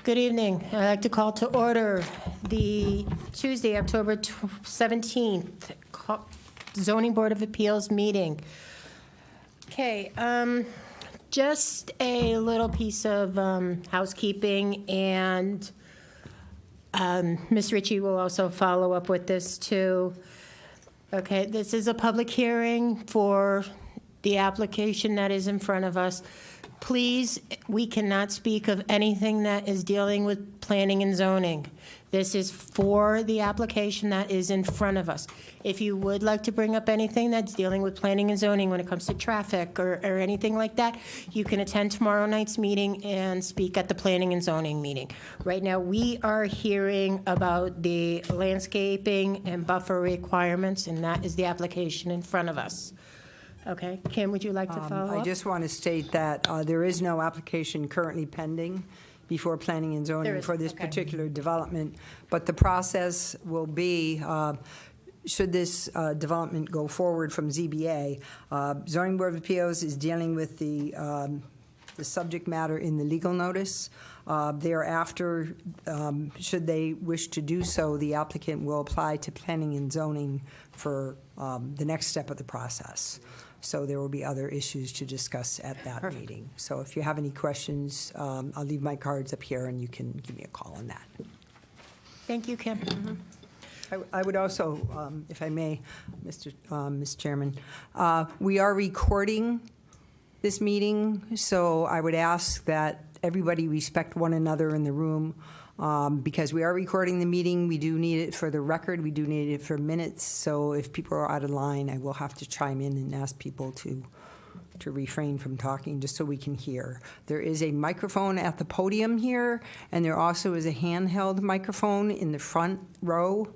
Good evening. I'd like to call to order the Tuesday, October 17th Zoning Board of Appeals meeting. Okay, just a little piece of housekeeping, and Ms. Ritchie will also follow up with this too. Okay, this is a public hearing for the application that is in front of us. Please, we cannot speak of anything that is dealing with planning and zoning. This is for the application that is in front of us. If you would like to bring up anything that's dealing with planning and zoning when it comes to traffic or anything like that, you can attend tomorrow night's meeting and speak at the planning and zoning meeting. Right now, we are hearing about the landscaping and buffer requirements, and that is the application in front of us. Okay, Kim, would you like to follow up? I just want to state that there is no application currently pending before Planning and Zoning for this particular development, but the process will be, should this development go forward from ZBA, Zoning Board of Appeals is dealing with the subject matter in the legal notice. Thereafter, should they wish to do so, the applicant will apply to Planning and Zoning for the next step of the process. So there will be other issues to discuss at that meeting. So if you have any questions, I'll leave my cards up here and you can give me a call on that. Thank you, Kim. I would also, if I may, Mr. Chairman, we are recording this meeting, so I would ask that everybody respect one another in the room. Because we are recording the meeting, we do need it for the record, we do need it for minutes, so if people are out of line, I will have to chime in and ask people to refrain from talking, just so we can hear. There is a microphone at the podium here, and there also is a handheld microphone in the front row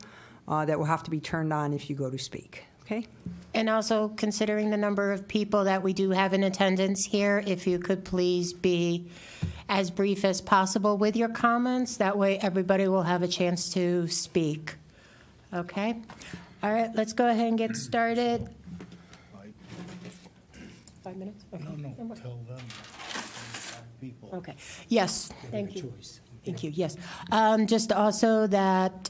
that will have to be turned on if you go to speak, okay? And also, considering the number of people that we do have in attendance here, if you could please be as brief as possible with your comments. That way, everybody will have a chance to speak. Okay? All right, let's go ahead and get started. 5 minutes? Okay. No, tell them. People. Okay. Yes, thank you. Choice. Thank you, yes. Just also that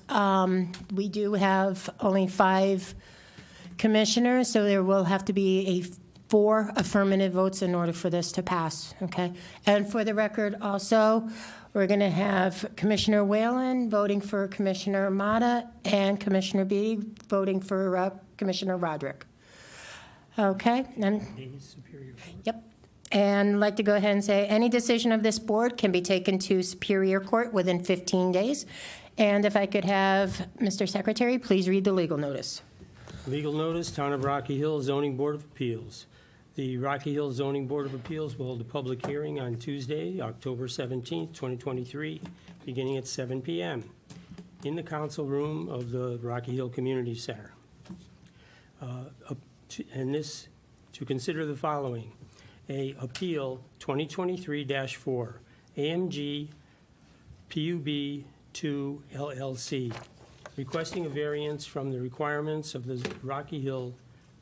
we do have only 5 commissioners, so there will have to be 4 affirmative votes in order for this to pass, okay? And for the record also, we're going to have Commissioner Whalen voting for Commissioner Mata and Commissioner Beatty voting for Commissioner Roderick. Okay? And, yep. And I'd like to go ahead and say any decision of this board can be taken to Superior Court within 15 days. And if I could have Mr. Secretary, please read the legal notice. Legal notice, Town of Rocky Hill Zoning Board of Appeals. The Rocky Hill Zoning Board of Appeals will hold a public hearing on Tuesday, October 17th, 2023, beginning at 7 p.m. in the council room of the Rocky Hill Community Center. And this, to consider the following: A Appeal 2023-4, AMG PUB 2 LLC, requesting a variance from the requirements of the Rocky Hill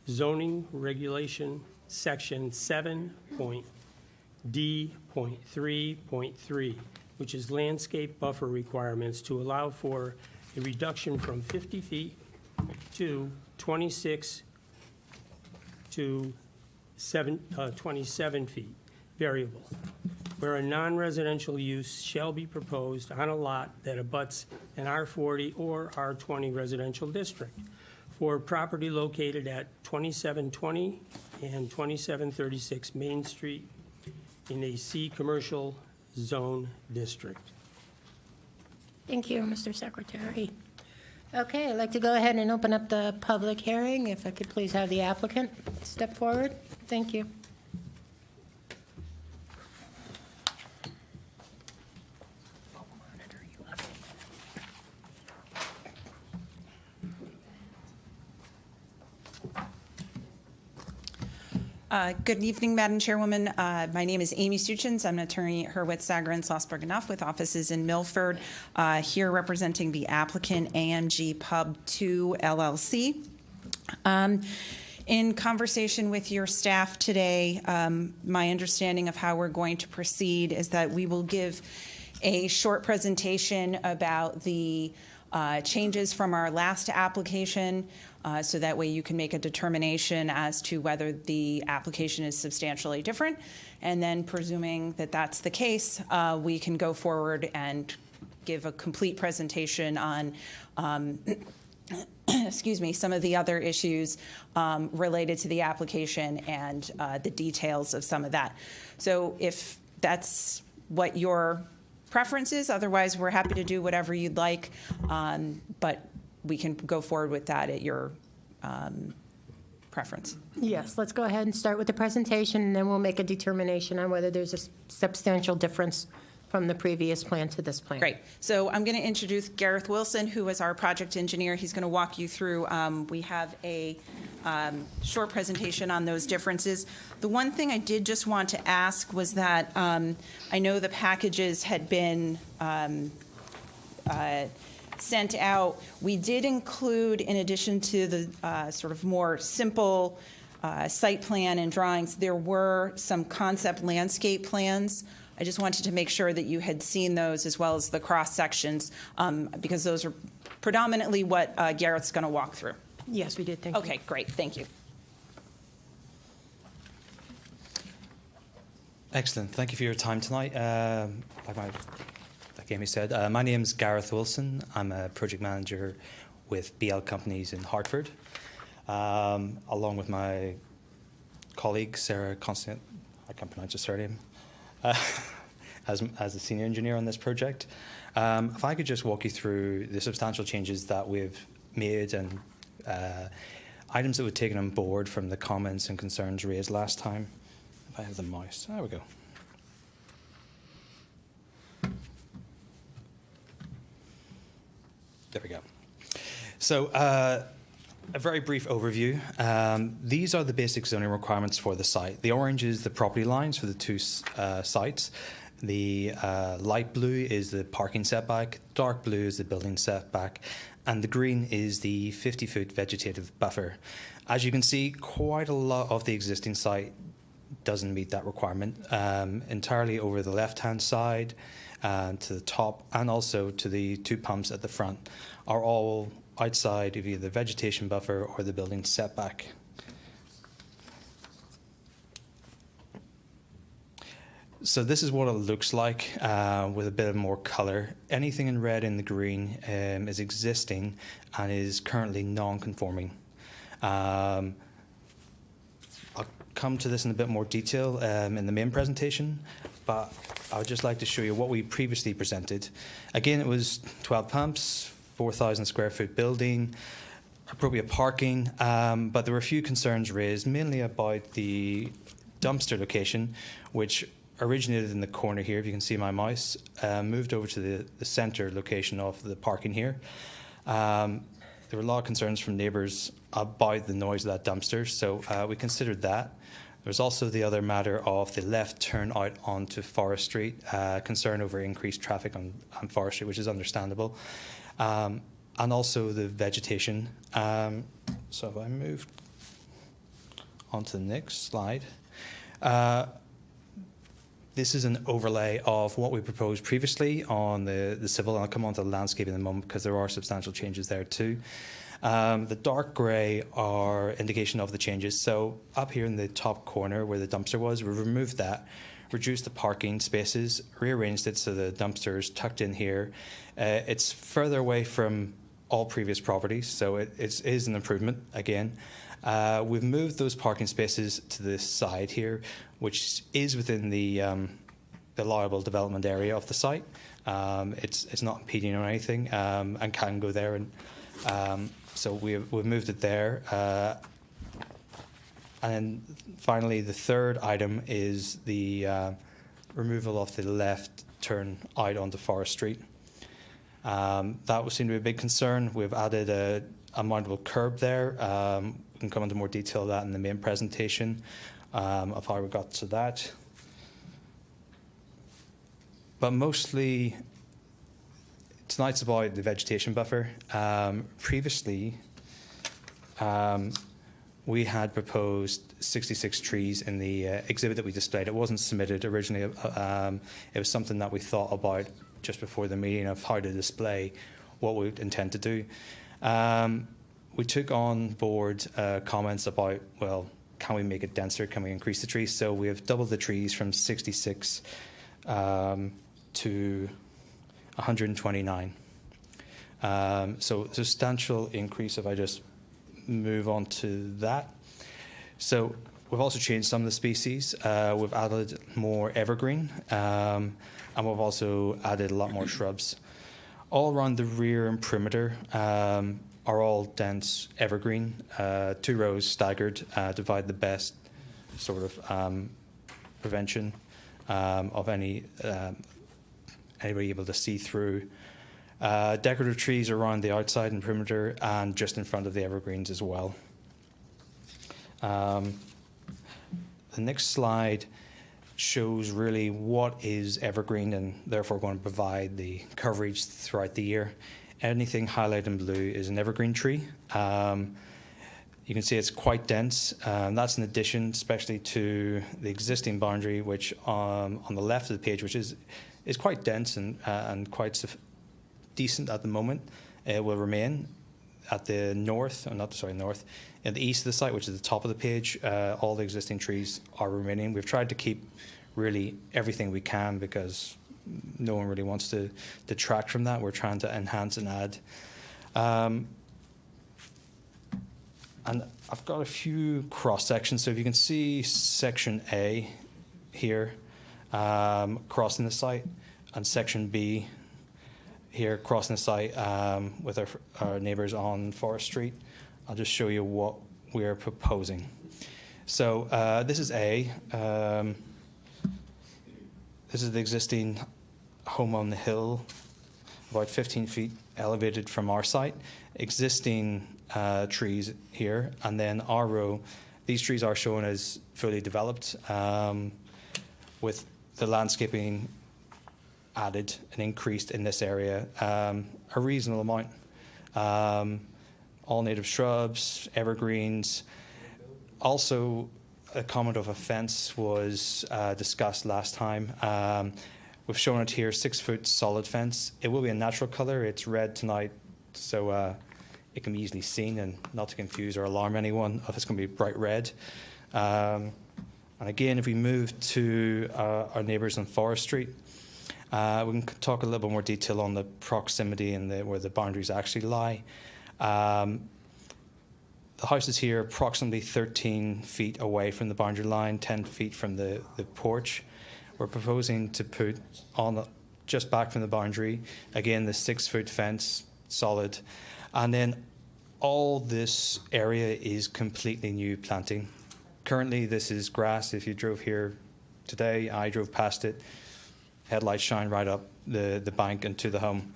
Zoning Regulation Section 7.D.3.3, which is landscape buffer requirements to allow for a reduction from 50 feet to 26 to 27 feet, variable, where a non-residential use shall be proposed on a lot that abuts an R40 or R20 residential district for property located at 2720 and 2736 Main Street in a C commercial zone district. Thank you, Mr. Secretary. Okay, I'd like to go ahead and open up the public hearing. If I could please have the applicant step forward. Thank you. Good evening, Madam Chairwoman. My name is Amy Suchins. I'm an attorney at Hurwitz, Sager, and Salzberg & Nuff with offices in Milford, here representing the applicant AMG Pub 2 LLC. In conversation with your staff today, my understanding of how we're going to proceed is that we will give a short presentation about the changes from our last application, so that way you can make a determination as to whether the application is substantially different. And then presuming that that's the case, we can go forward and give a complete presentation on excuse me, some of the other issues related to the application and the details of some of that. So if that's what your preference is, otherwise we're happy to do whatever you'd like, but we can go forward with that at your preference. Yes, let's go ahead and start with the presentation, and then we'll make a determination on whether there's a substantial difference from the previous plan to this plan. Great. So I'm going to introduce Gareth Wilson, who is our project engineer. He's going to walk you through, we have a short presentation on those differences. The one thing I did just want to ask was that I know the packages had been sent out. We did include, in addition to the sort of more simple site plan and drawings, there were some concept landscape plans. I just wanted to make sure that you had seen those, as well as the cross sections, because those are predominantly what Garrett's going to walk through. Yes, we did, thank you. Okay, great, thank you. Excellent. Thank you for your time tonight. Like Amy said, my name is Gareth Wilson. I'm a project manager with BL Companies in Hartford, along with my colleague, Sarah Constant, I can't pronounce her surname, as a senior engineer on this project. If I could just walk you through the substantial changes that we've made and items that we've taken on board from the comments and concerns raised last time. If I have the mouse, there we go. There we go. So a very brief overview. These are the basic zoning requirements for the site. The orange is the property lines for the two sites. The light blue is the parking setback, dark blue is the building setback, and the green is the 50-foot vegetative buffer. As you can see, quite a lot of the existing site doesn't meet that requirement. Entirely over the left-hand side, to the top, and also to the two pumps at the front are all outside of either the vegetation buffer or the building setback. So this is what it looks like with a bit of more colour. Anything in red and the green is existing and is currently non-conforming. I'll come to this in a bit more detail in the main presentation, but I would just like to show you what we previously presented. Again, it was 12 pumps, 4,000 square foot building, appropriate parking, but there were a few concerns raised, mainly about the dumpster location, which originated in the corner here, if you can see my mouse, moved over to the centre location of the parking here. There were a lot of concerns from neighbours about the noise of that dumpster, so we considered that. There was also the other matter of the left turn out onto Forest Street, concern over increased traffic on Forest Street, which is understandable, and also the vegetation. So if I move on to the next slide. This is an overlay of what we proposed previously on the civil, and I'll come on to the landscape in a moment because there are substantial changes there too. The dark grey are indication of the changes. So up here in the top corner where the dumpster was, we've removed that, reduced the parking spaces, rearranged it so the dumpster is tucked in here. It's further away from all previous properties, so it is an improvement again. We've moved those parking spaces to the side here, which is within the allowable development area of the site. It's not impeding or anything, and can go there. And so we've moved it there. And then finally, the third item is the removal of the left turn out onto Forest Street. That would seem to be a big concern. We've added a mountable curb there. We can come into more detail of that in the main presentation of how we got to that. But mostly, tonight's about the vegetation buffer. Previously, we had proposed 66 trees in the exhibit that we displayed. It wasn't submitted originally. It was something that we thought about just before the meeting of how to display what we intend to do. We took on board comments about, well, can we make it denser? Can we increase the trees? So we have doubled the trees from 66 to 129. So substantial increase if I just move on to that. So we've also changed some of the species. We've added more evergreen, and we've also added a lot more shrubs. All around the rear and perimeter are all dense evergreen, 2 rows staggered, to provide the best sort of prevention of anybody able to see through. Decorative trees around the outside and perimeter and just in front of the evergreens as well. The next slide shows really what is evergreen and therefore going to provide the coverage throughout the year. Anything highlighted in blue is an evergreen tree. You can see it's quite dense. That's in addition, especially to the existing boundary, which on the left of the page, which is quite dense and quite decent at the moment. It will remain at the north, or not sorry, north, in the east of the site, which is the top of the page. All the existing trees are remaining. We've tried to keep really everything we can because no one really wants to detract from that. We're trying to enhance and add. And I've got a few cross sections. So if you can see section A here crossing the site, and section B here crossing the site with our neighbours on Forest Street. I'll just show you what we're proposing. So this is A. This is the existing home on the hill, about 15 feet elevated from our site. Existing trees here, and then our row. These trees are shown as fully developed with the landscaping added and increased in this area a reasonable amount. All native shrubs, evergreens. Also, a comment of a fence was discussed last time. We've shown it here, 6-foot solid fence. It will be a natural color. It's red tonight, so it can be easily seen, and not to confuse or alarm anyone if it's going to be bright red. And again, if we move to our neighbours on Forest Street, we can talk a little bit more detail on the proximity and where the boundaries actually lie. The house is here approximately 13 feet away from the boundary line, 10 feet from the porch. We're proposing to put on just back from the boundary, again, the 6-foot fence, solid. And then all this area is completely new planting. Currently, this is grass. If you drove here today, I drove past it. Headlights shine right up the bank and to the home.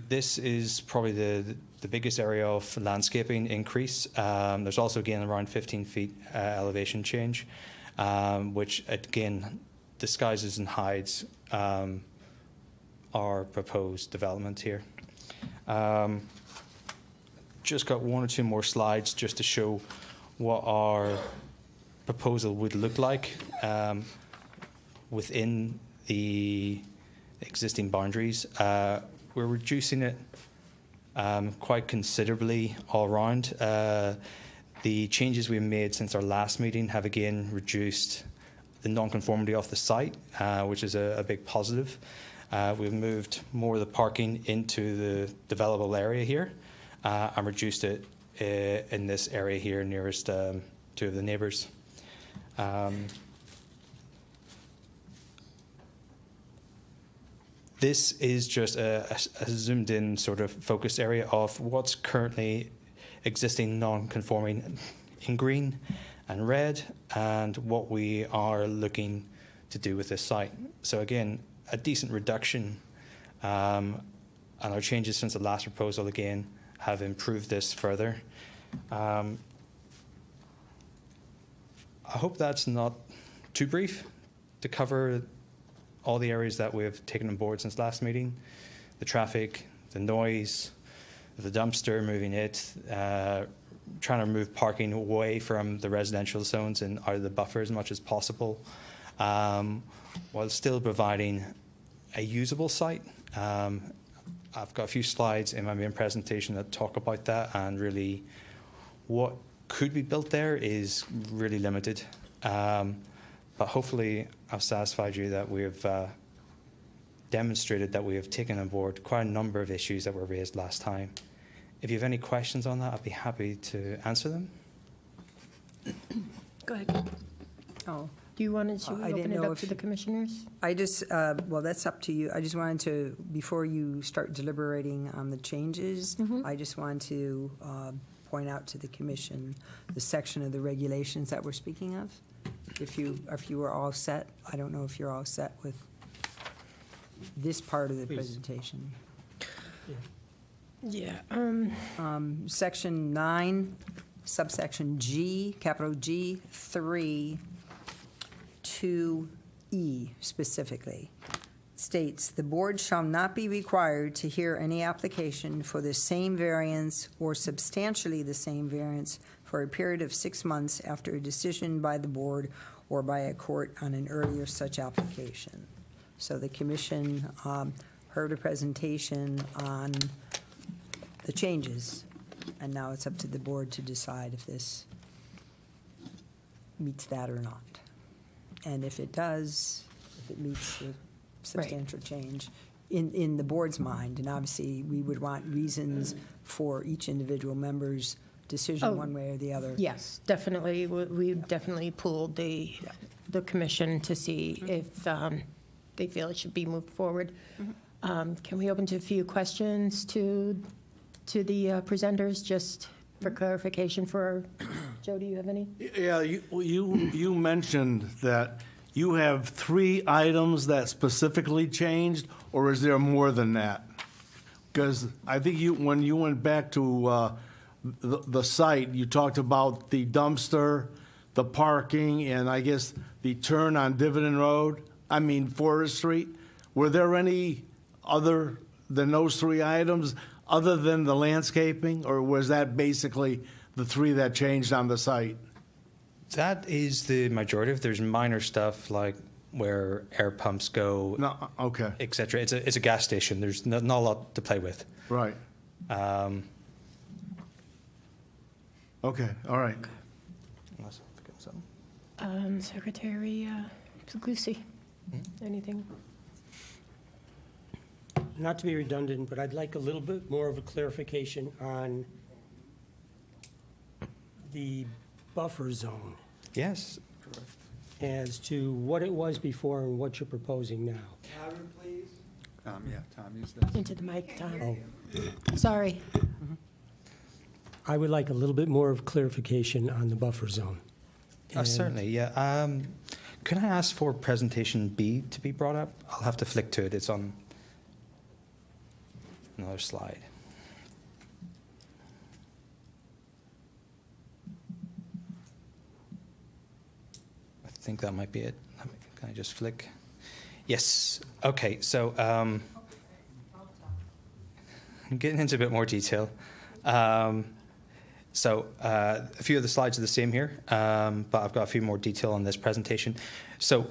This is probably the biggest area of landscaping increase. There's also, again, around 15 feet elevation change, which, again, disguises and hides our proposed development here. Just got 1 or 2 more slides just to show what our proposal would look like within the existing boundaries. We're reducing it quite considerably all around. The changes we've made since our last meeting have again reduced the non-conformity of the site, which is a big positive. We've moved more of the parking into the developable area here and reduced it in this area here nearest to the neighbours. This is just a zoomed in sort of focused area of what's currently existing non-conforming in green and red and what we are looking to do with this site. So again, a decent reduction, and our changes since the last proposal again have improved this further. I hope that's not too brief to cover all the areas that we've taken on board since last meeting: the traffic, the noise, the dumpster, moving it, trying to move parking away from the residential zones and out of the buffer as much as possible, while still providing a usable site. I've got a few slides in my main presentation that talk about that, and really what could be built there is really limited. But hopefully I've satisfied you that we have demonstrated that we have taken on board quite a number of issues that were raised last time. If you have any questions on that, I'd be happy to answer them. Go ahead. Oh, Do you want to I didn't open it know up to if- the commissioners? I just, well, that's up to you. I just wanted to, before you start deliberating on the changes, I just wanted to point out to the commission the section of the regulations that we're speaking of. If you were all set, I don't know if you're all set with this part of the Please. presentation. Yeah. Section 9, subsection G, capital G, 3, 2E specifically, states, "The board shall not be required to hear any application for the same variance or substantially the same variance for a period of 6 months after a decision by the board or by a court on an earlier such application." So the commission heard a presentation on the changes, and now it's up to the board to decide if this meets that or not. And if it does, if it meets the substantial change in the board's mind, and obviously, we would want reasons for each individual member's decision Oh, one way or the other. Yes, definitely. We definitely pooled the commission to see if they feel it should be moved forward. Can we open to a few questions to the presenters, just for clarification for, Joe, do you have any? Yeah, you mentioned that you have 3 items that specifically changed, or is there more than that? Because I think when you went back to the site, you talked about the dumpster, the parking, and I guess the turn on Forest Street. Were there any other than those 3 items, other than the landscaping, or was that basically the 3 that changed on the site? That is the majority of. There's minor stuff like where air pumps go, No, okay, etc. It's a gas station. There's not a lot to play with. right. Okay, all right. Unless I'm forgetting something. Secretary Puglisi, anything? Not to be redundant, but I'd like a little bit more of a clarification on the buffer zone Yes. as to what it was before and what you're proposing now. Tom, use this. Into the mic, Tom. Oh, Sorry. I would like a little bit more of clarification on the buffer zone. And- Certainly, yeah. Can I ask for presentation B to be brought up? I'll have to flick to it. It's on another slide. I think that might be it. Can I just flick? Yes. Okay, so I'm getting into a bit more detail. So a few of the slides are the same here, but I've got a few more detail on this presentation. So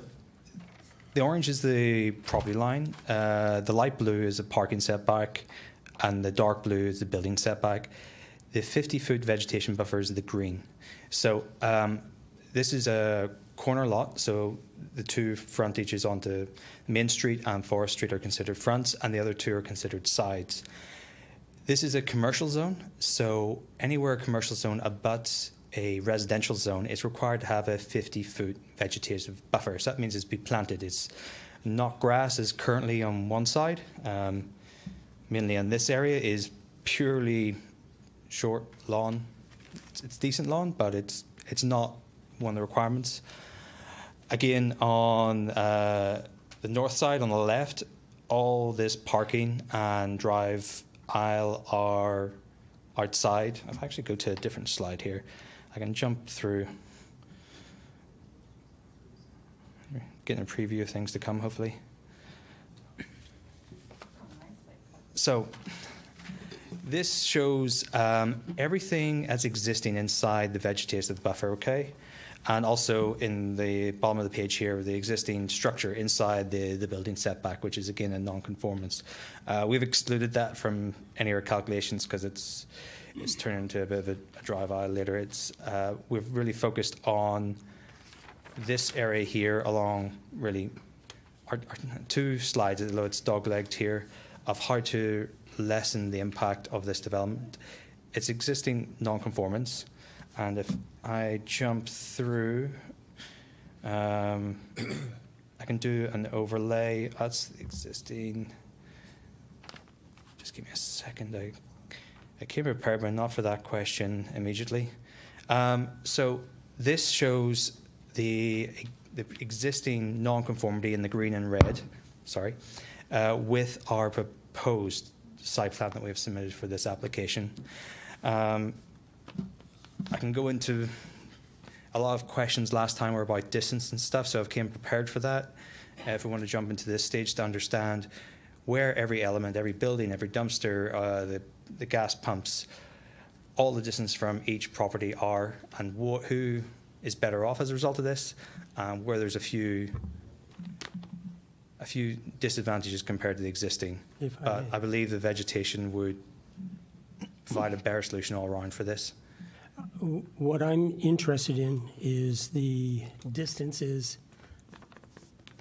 the orange is the property line, the light blue is the parking setback, and the dark blue is the building setback. The 50-foot vegetation buffer is the green. So this is a corner lot, so the 2 frontages onto Main Street and Forest Street are considered fronts, and the other 2 are considered sides. This is a commercial zone, so anywhere a commercial zone abuts a residential zone, it's required to have a 50-foot vegetative buffer. So that means it's be planted. It's not grass is currently on one side, mainly in this area is purely short lawn. It's decent lawn, but it's not one of the requirements. Again, on the north side, on the left, all this parking and drive aisle are outside. I'll actually go to a different slide here. I can jump through. Getting a preview of things to come, hopefully. So this shows everything that's existing inside the vegetative buffer, okay? And also in the bottom of the page here, the existing structure inside the building setback, which is again a non-conformance. We've excluded that from any of our calculations because it's turned into a bit of a drive aisle later. We've really focused on this area here along really our 2 slides, although it's dog-legged here, of how to lessen the impact of this development. It's existing non-conformance. And if I jump through, I can do an overlay. That's the existing. Just give me a second. I came prepared, but not for that question immediately. So this shows the existing nonconformity in the green and red, with our proposed site plan that we have submitted for this application. I can go into a lot of questions last time were about distance and stuff, so I've came prepared for that. If we want to jump into this stage to understand where every element, every building, every dumpster, the gas pumps, all the distance from each property are, and who is better off as a result of this, where there's a few disadvantages compared to the existing. But I believe the vegetation would provide a better solution all around for this. What I'm interested in is the distances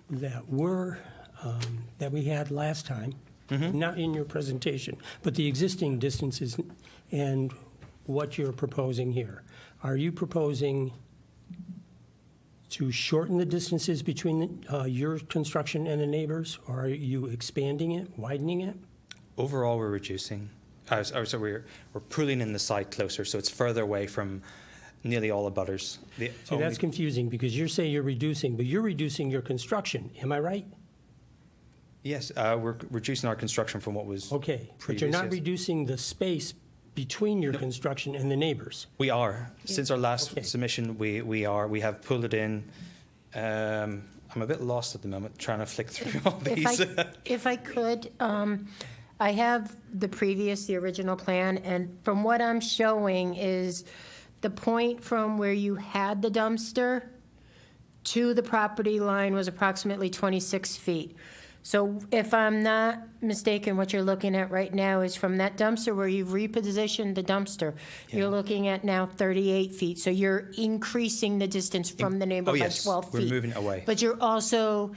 that we had last time, not in your presentation, but the existing distances and what you're proposing here. Are you proposing to shorten the distances between your construction and the neighbors, or are you expanding it, widening it? Overall, we're reducing. So we're pulling in the site closer, so it's further away from nearly all the butters. See, that's confusing because you're saying you're reducing, but you're reducing your construction. Am I right? Yes, we're reducing our construction from what was Okay, but previous, you're not yes. reducing the space between your construction and the neighbors. We are. Since our last Okay. submission, we have pulled it in. I'm a bit lost at the moment, trying to flick through all these. If I could, I have the original plan, and from what I'm showing is the point from where you had the dumpster to the property line was approximately 26 feet. So if I'm not mistaken, what you're looking at right now is from that dumpster where you've repositioned the dumpster, you're looking at now 38 feet. So you're increasing the distance from the neighbor by 12 feet. We're moving it away. But you're also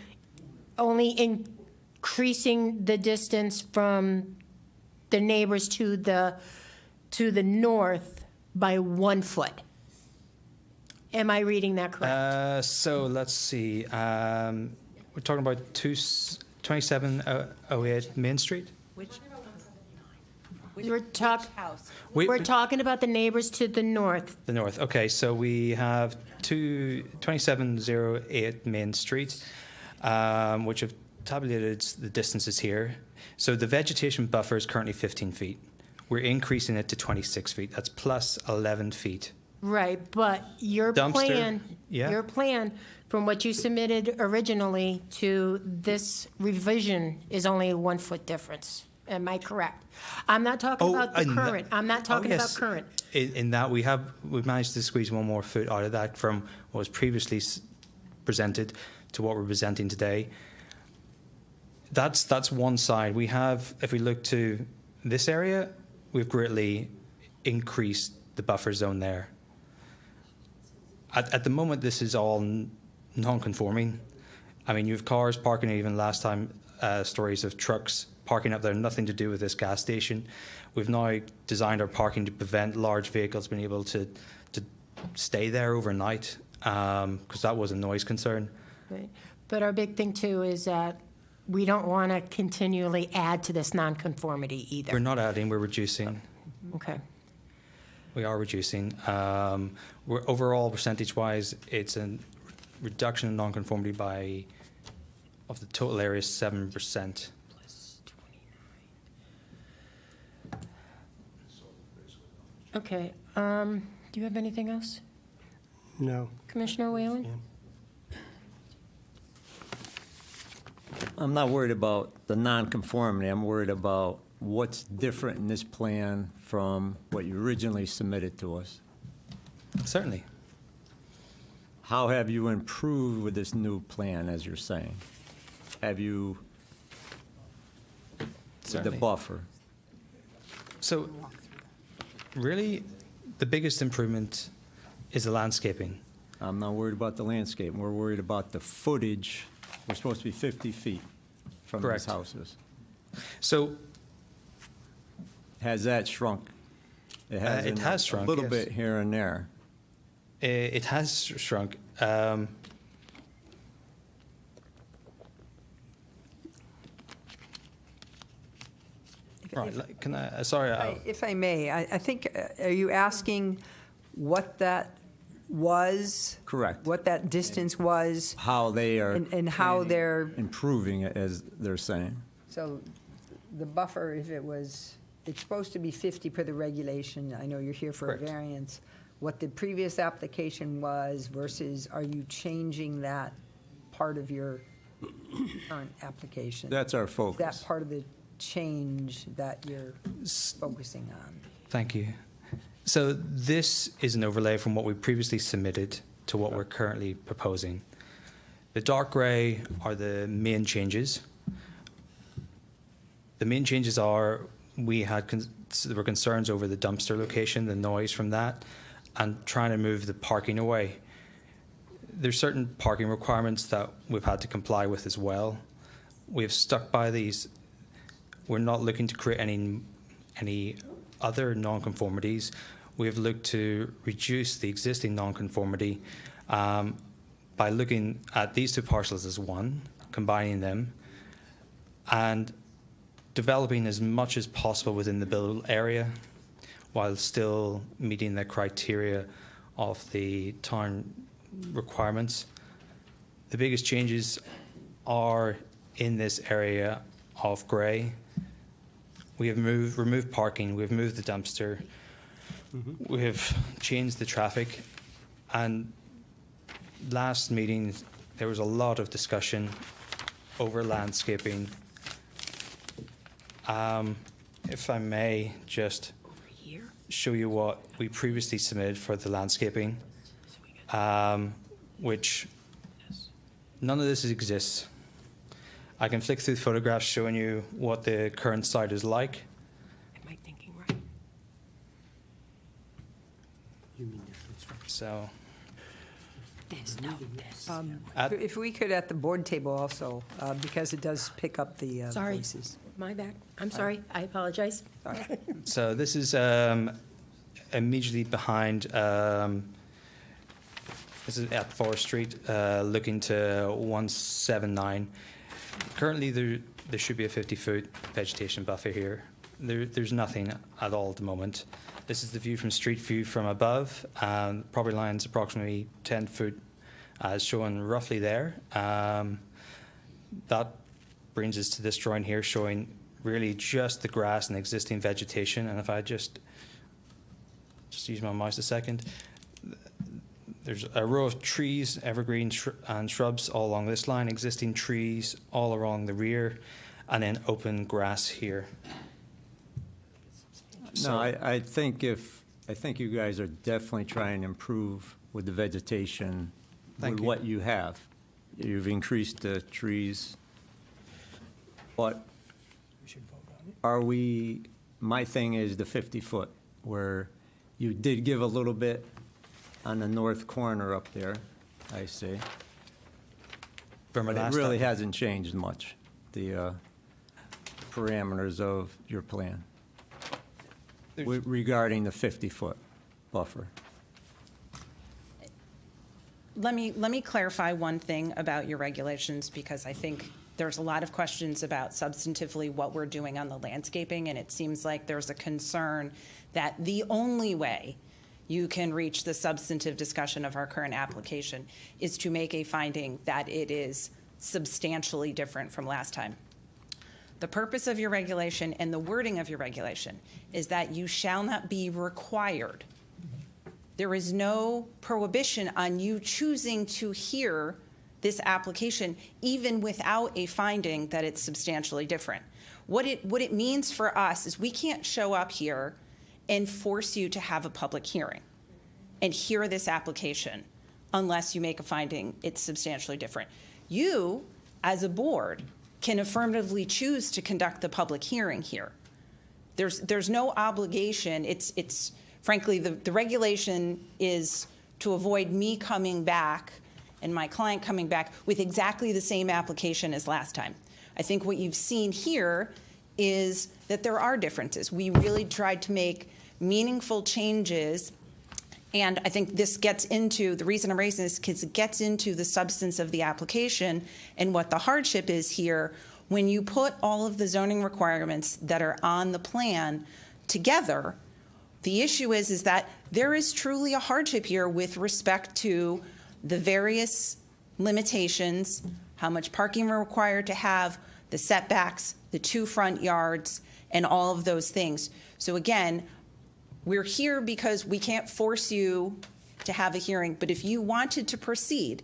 only increasing the distance from the neighbors to the north by 1 foot. Am I reading that correct? So let's see. We're talking about 2708 Main Street. We're We- talking about the neighbors to the north. The north. Okay, so we have 2708 Main Street, which have tabulated the distances here. So the vegetation buffer is currently 15 feet. We're increasing it to 26 feet. That's plus 11 feet. Right, but your Dumpster, yeah. your plan, from what you submitted originally to this revision, is only a 1 foot difference. Am I correct? I'm not talking about the current. I'm not talking about current. In that we've managed to squeeze 1 more foot out of that from what was previously presented to what we're presenting today. That's one side. We have, if we look to this area, we've greatly increased the buffer zone there. At the moment, this is all non-conforming. I mean, you have cars parking, even last time, stories of trucks parking up there, nothing to do with this gas station. We've now designed our parking to prevent large vehicles being able to stay there overnight, because that was a noise concern. Right. But our big thing, too, is that we don't want to continually add to this nonconformity either. We're not adding, we're reducing. Okay. We are reducing. We're overall, percentage-wise, it's a reduction in nonconformity of the total area, 7%. Okay. Do you have anything else, No. Commissioner Whalen? Yeah. I'm not worried about the nonconformity. I'm worried about what's different in this plan from what you originally submitted to us. Certainly. how have you improved with this new plan, as you're saying? Have you, the Certainly. buffer? So, really, the biggest improvement is the landscaping. I'm not worried about the landscape. We're worried about the footage. We're supposed to be 50 feet from these Correct. houses. So, Has that shrunk? it hasn't, has shrunk, A little yes. bit here and there. it has shrunk. Right, can I, sorry, If I may, I think, are you asking what that was? Correct. What that distance was? How they are. And how they're, Improving it, as they're saying. so the buffer, if it was, it's supposed to be 50 per the regulation. I know you're here for a Correct. variance. What the previous application was versus are you changing that part of your current application? That's our Is that focus. part of the change that you're focusing on? Thank you. So this is an overlay from what we previously submitted to what we're currently proposing. The dark grey are the main changes. The main changes are there were concerns over the dumpster location, the noise from that, and trying to move the parking away. There's certain parking requirements that we've had to comply with as well. We've stuck by these. We're not looking to create any other nonconformities. We've looked to reduce the existing nonconformity by looking at these two parcels as one, combining them, and developing as much as possible within the buildable area while still meeting the criteria of the town requirements. The biggest changes are in this area of grey. We have removed parking, we've moved the dumpster, we have changed the traffic, and last meeting there was a lot of discussion over landscaping. If I may just show you what we previously submitted for the landscaping, which none of this exists. I can flick through the photographs showing you what the current site is like. Am I thinking right? So, If we could at the board table also, because it does pick up the Sorry, voices. my bad. I'm sorry. I apologize. so this is immediately behind. This is at Forest Street, looking to 179. Currently, there should be a 50-foot vegetation buffer here. There's nothing at all at the moment. This is the view from street view from above. Property line's approximately 10 foot, as shown roughly there. That brings us to this drawing here, showing really just the grass and existing vegetation. And if I just use my mouse a second, there's a row of trees, evergreen and shrubs all along this line, existing trees all along the rear, and then open grass here. No, I think you guys are definitely trying to improve with the vegetation Thank with you. what you have. You've increased the trees. But are we, my thing is the 50-foot, where you did give a little bit on the north corner up there, I see. From But it last really time. hasn't changed much, the parameters of your plan regarding the 50-foot buffer. Let me clarify one thing about your regulations, because I think there's a lot of questions about substantively what we're doing on the landscaping, and it seems like there's a concern that the only way you can reach the substantive discussion of our current application is to make a finding that it is substantially different from last time. The purpose of your regulation and the wording of your regulation is that you shall not be required. There is no prohibition on you choosing to hear this application even without a finding that it's substantially different. What it means for us is we can't show up here and force you to have a public hearing and hear this application unless you make a finding it's substantially different. You, as a board, can affirmatively choose to conduct the public hearing here. There's no obligation. It's frankly, the regulation is to avoid me coming back and my client coming back with exactly the same application as last time. I think what you've seen here is that there are differences. We really tried to make meaningful changes, and I think this gets into, the reason I'm raising this, because it gets into the substance of the application and what the hardship is here. When you put all of the zoning requirements that are on the plan together, the issue is that there is truly a hardship here with respect to the various limitations, how much parking we're required to have, the setbacks, the 2 front yards, and all of those things. So again, we're here because we can't force you to have a hearing, but if you wanted to proceed,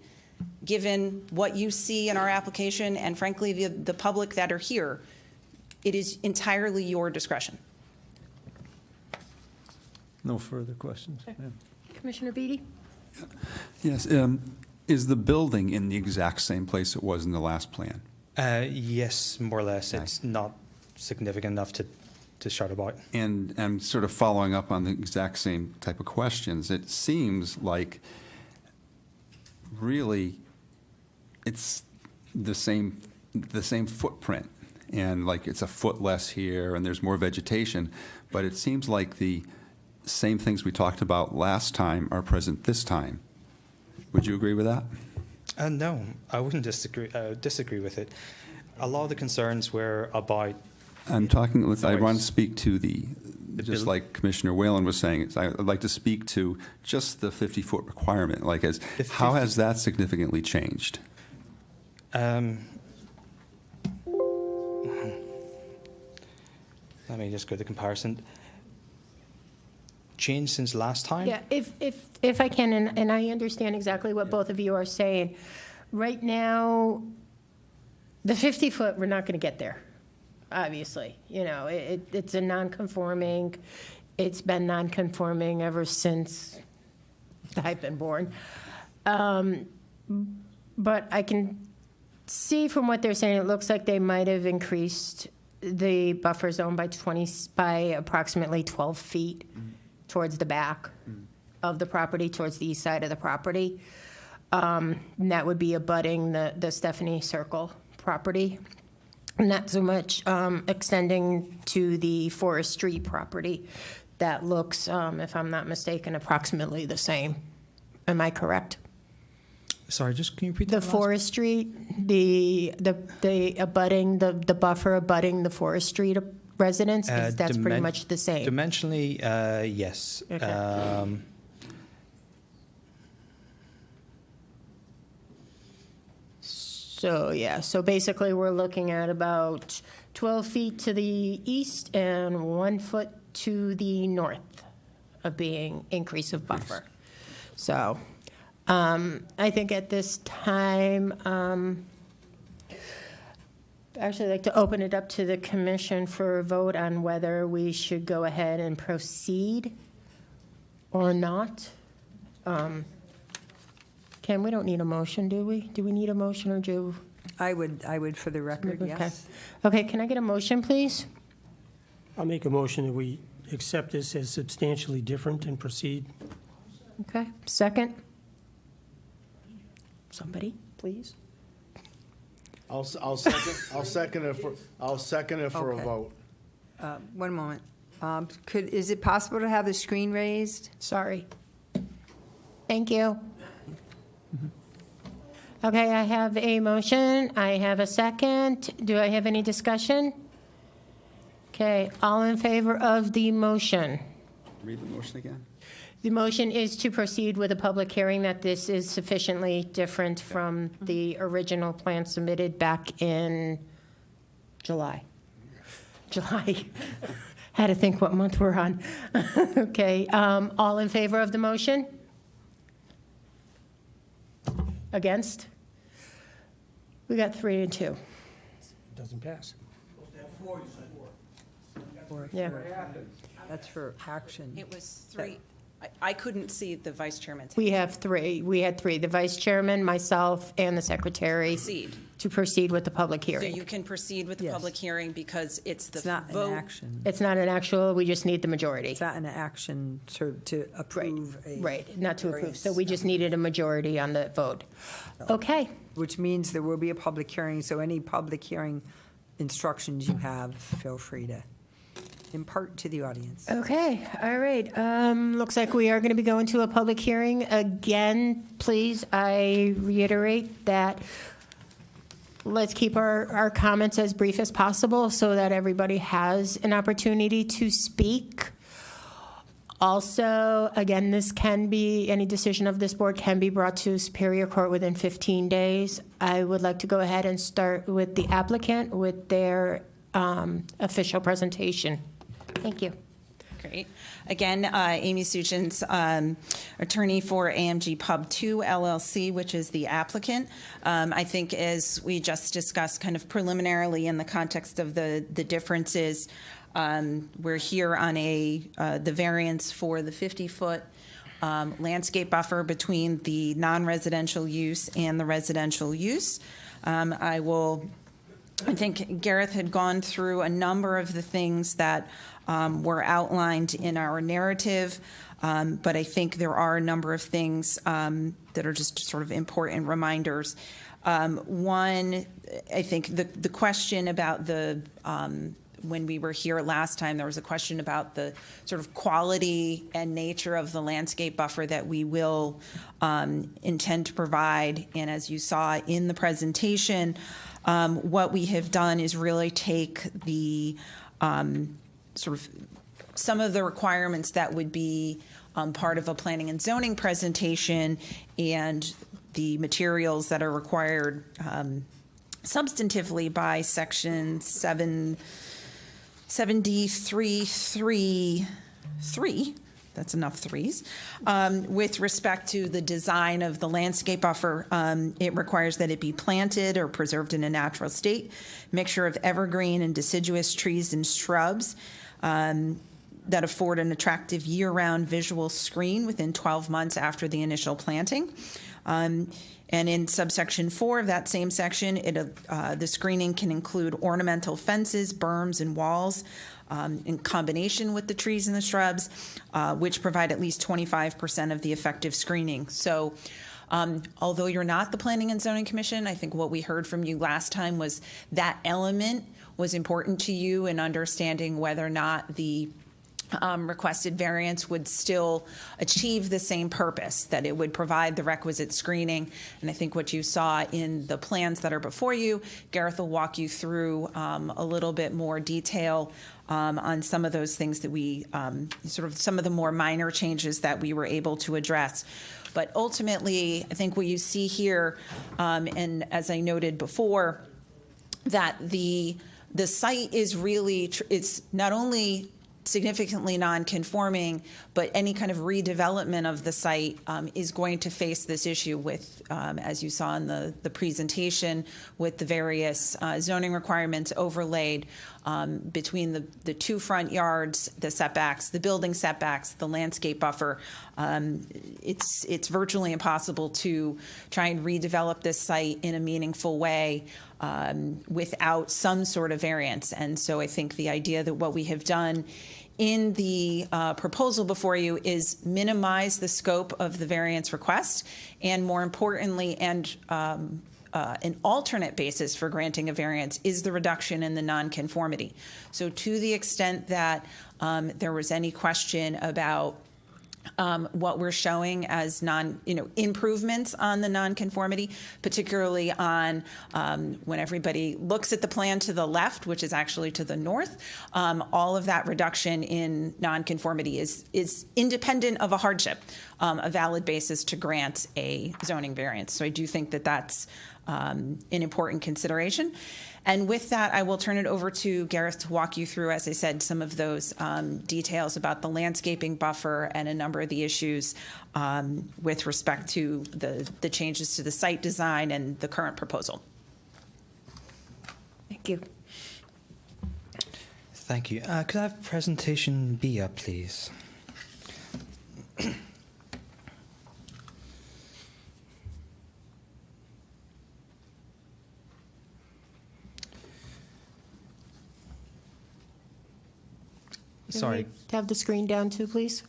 given what you see in our application and frankly the public that are here, it is entirely your discretion. No further questions? ma'am? Commissioner Beatty? Yes, is the building in the exact same place it was in the last plan? Yes, more or less. It's not significant enough to shout about. And I'm sort of following up on the exact same type of questions. It seems like really it's the same footprint, and like it's a foot less here and there's more vegetation, but it seems like the same things we talked about last time are present this time. Would you agree with that? No, I wouldn't disagree with it. A lot of the concerns were about. I'm talking with, I want to Noise. speak to just build- like Commissioner Whalen was saying, I'd like to speak to just the 50-foot requirement, like how has that significantly changed? Let me just go to the comparison. Changed since last time? Yeah, if I can, and I understand exactly what both of you are saying. Right now, the 50-foot, we're not going to get there, obviously. You know, it's a non-conforming, it's been non-conforming ever since I've been born. But I can see from what they're saying, it looks like they might have increased the buffer zone by approximately 12 feet towards the back of the property, towards the east side of the property. And that would be abutting the Stephanie Circle property. Not so much extending to the Forest Street property. That looks, if I'm not mistaken, approximately the same. Am I correct? Sorry, just can you repeat The that? Forest Street, the abutting, the buffer abutting the Forest Street residence, that's pretty much the same. Dimensionally, yes. Okay. So, yeah, so basically, we're looking at about 12 feet to the east and 1 foot to the north of being increase of buffer. So, I think at this time, actually, I'd like to open it up to the commission for a vote on whether we should go ahead and proceed or not. Ken, we don't need a motion, do we? Do we need a motion, or do? I would for the record, Okay. yes. Okay, can I get a motion, please? I'll make a motion that we accept this as substantially different and proceed. Okay, second? Somebody, please? I'll second it for a Okay. vote. One moment. Is it possible to have the screen raised? Sorry. Thank you. Okay, I have a motion. I have a second. Do I have any discussion? Okay, all in favor of the motion? Read the motion again. The motion is to proceed with a public hearing, that this is sufficiently different from the original plan submitted back in July. Had to think what month we're on. Okay, all in favor of the motion? Against? We got 3 and 2. Doesn't pass. Yeah. That's for action. It was 3. I couldn't see the vice chairman's hand. We have three. We had three, the vice chairman, myself, and the secretary. Proceed. To proceed with the public So hearing. you can proceed with the Yes. public hearing because it's the It's not an vote. action. It's not an actual, we just need the majority. It's not an action to approve a. Right, not to approve. So variance. we just needed a majority on the vote. Okay, Which means there will be a public hearing, so any public hearing instructions you have, feel free to impart to the audience. okay, all right. Looks like we are going to be going to a public hearing. Again, please, I reiterate that let's keep our comments as brief as possible so that everybody has an opportunity to speak. Also, again, this can be, any decision of this board can be brought to Superior Court within 15 days. I would like to go ahead and start with the applicant with their official presentation. Thank you. Great. Again, Amy Suchins, attorney for AMG Pub 2 LLC, which is the applicant. I think as we just discussed kind of preliminarily in the context of the differences, we're here on the variance for the 50-foot landscape buffer between the non-residential use and the residential use. I think Gareth had gone through a number of the things that were outlined in our narrative, but I think there are a number of things that are just sort of important reminders. One, I think the question about when we were here last time, there was a question about the sort of quality and nature of the landscape buffer that we will intend to provide. And as you saw in the presentation, what we have done is really take the sort of some of the requirements that would be part of a planning and zoning presentation and the materials that are required substantively by section 7D333, that's enough threes, with respect to the design of the landscape buffer. It requires that it be planted or preserved in a natural state, mixture of evergreen and deciduous trees and shrubs that afford an attractive year-round visual screen within 12 months after the initial planting. And in subsection 4 of that same section, the screening can include ornamental fences, berms, and walls in combination with the trees and the shrubs, which provide at least 25% of the effective screening. So although you're not the Planning and Zoning Commission, I think what we heard from you last time was that element was important to you in understanding whether or not the requested variance would still achieve the same purpose, that it would provide the requisite screening. And I think what you saw in the plans that are before you, Gareth will walk you through a little bit more detail on some of those things that we, sort of some of the more minor changes that we were able to address. But ultimately, I think what you see here, and as I noted before, that the site is really, it's not only significantly non-conforming, but any kind of redevelopment of the site is going to face this issue with, as you saw in the presentation, with the various zoning requirements overlaid between the two front yards, the setbacks, the building setbacks, the landscape buffer. It's virtually impossible to try and redevelop this site in a meaningful way without some sort of variance. And so I think the idea that what we have done in the proposal before you is minimize the scope of the variance request, and more importantly, and an alternate basis for granting a variance is the reduction in the nonconformity. So to the extent that there was any question about what we're showing as improvements on the nonconformity, particularly on when everybody looks at the plan to the left, which is actually to the north, all of that reduction in nonconformity is independent of a hardship, a valid basis to grant a zoning variance. So I do think that that's an important consideration. And with that, I will turn it over to Gareth to walk you through, as I said, some of those details about the landscaping buffer and a number of the issues with respect to the changes to the site design and the current proposal. Thank you. Thank you. Could I have presentation B up, please? Sorry. Can we have the screen down too, please?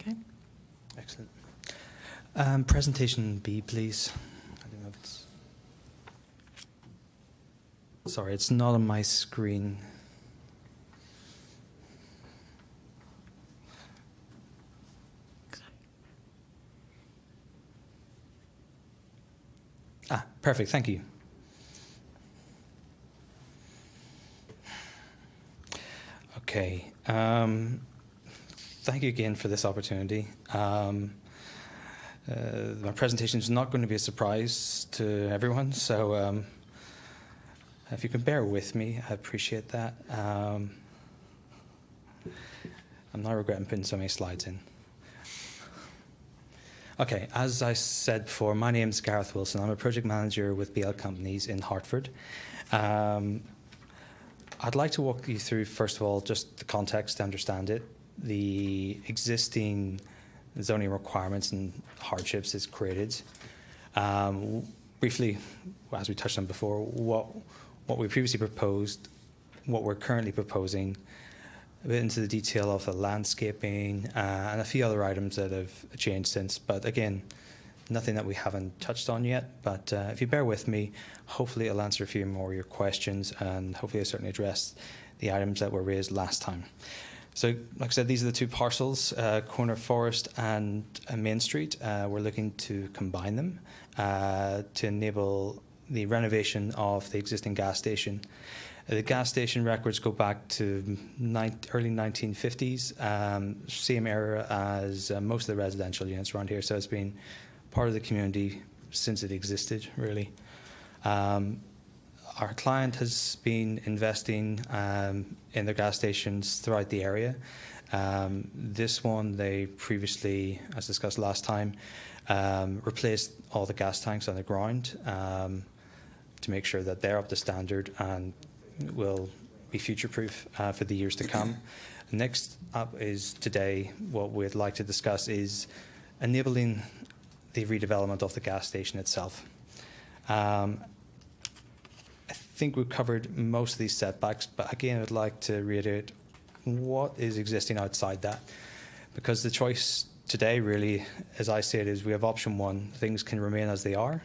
Okay. Excellent. Presentation B, please. I don't know if it's... Sorry, it's not on my screen. Ah, perfect. Thank you. Okay. Thank you again for this opportunity. My presentation is not going to be a surprise to everyone, so if you can bear with me, I appreciate that. I'm not regretting putting so many slides in. Okay, as I said before, my name is Gareth Wilson. I'm a project manager with BL Companies in Hartford. I'd like to walk you through, first of all, just the context to understand it, the existing zoning requirements and hardships it's created. Briefly, as we touched on before, what we previously proposed, what we're currently proposing, a bit into the detail of the landscaping and a few other items that have changed since. But again, nothing that we haven't touched on yet. But if you bear with me, hopefully I'll answer a few more of your questions, and hopefully I'll certainly address the items that were raised last time. So, like I said, these are the two parcels, Corner Forest and Main Street. We're looking to combine them to enable the renovation of the existing gas station. The gas station records go back to early 1950s, same era as most of the residential units around here, so it's been part of the community since it existed, really. Our client has been investing in their gas stations throughout the area. This one, they previously, as discussed last time, replaced all the gas tanks on the ground to make sure that they're up to standard and will be future-proof for the years to come. Next up is today, what we'd like to discuss is enabling the redevelopment of the gas station itself. I think we've covered most of these setbacks, but again, I'd like to reiterate what is existing outside that, because the choice today really, as I see it, is we have option one, things can remain as they are.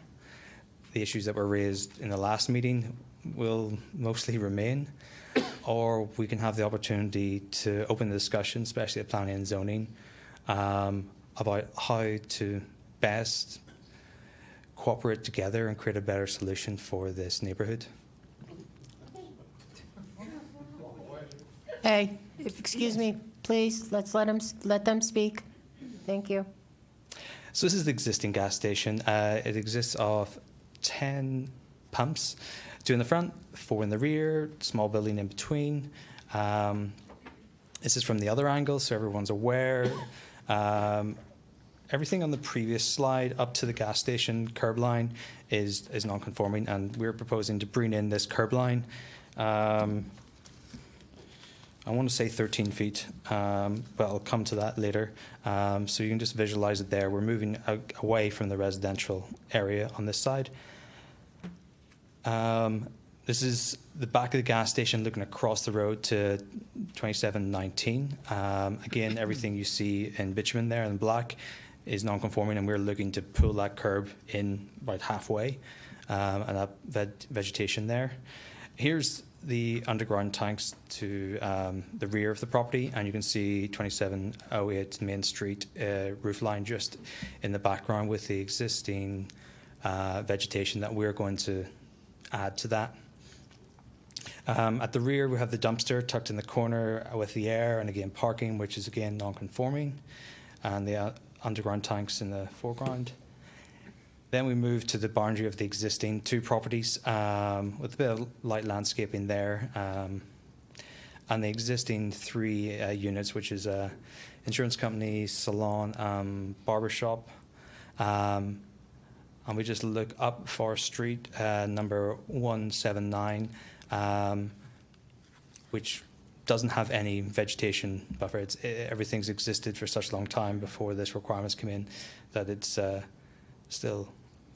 The issues that were raised in the last meeting will mostly remain, or we can have the opportunity to open the discussion, especially at planning and zoning, about how to best cooperate together and create a better solution for this neighbourhood. Hey, excuse me, please, let them speak. Thank you. So this is the existing gas station. It exists of 10 pumps, 2 in the front, 4 in the rear, small building in between. This is from the other angle, so everyone's aware. Everything on the previous slide up to the gas station curb line is non-conforming, and we're proposing to bring in this curb line. I want to say 13 feet, but I'll come to that later. So you can just visualize it there. We're moving away from the residential area on this side. This is the back of the gas station looking across the road to 2719. Again, everything you see in bitumen there in black is non-conforming, and we're looking to pull that curb in about halfway, and that vegetation there. Here's the underground tanks to the rear of the property, and you can see 2708 Main Street roof line just in the background with the existing vegetation that we're going to add to that. At the rear, we have the dumpster tucked in the corner with the air and again parking, which is again non-conforming. and the underground tanks in the foreground. Then we move to the boundary of the existing 2 properties with a bit of light landscaping there, and the existing 3 units, which is a insurance company, salon, barber shop. And we just look up Forest Street, number 179, which doesn't have any vegetation buffer. Everything's existed for such a long time before this requirements come in that it's still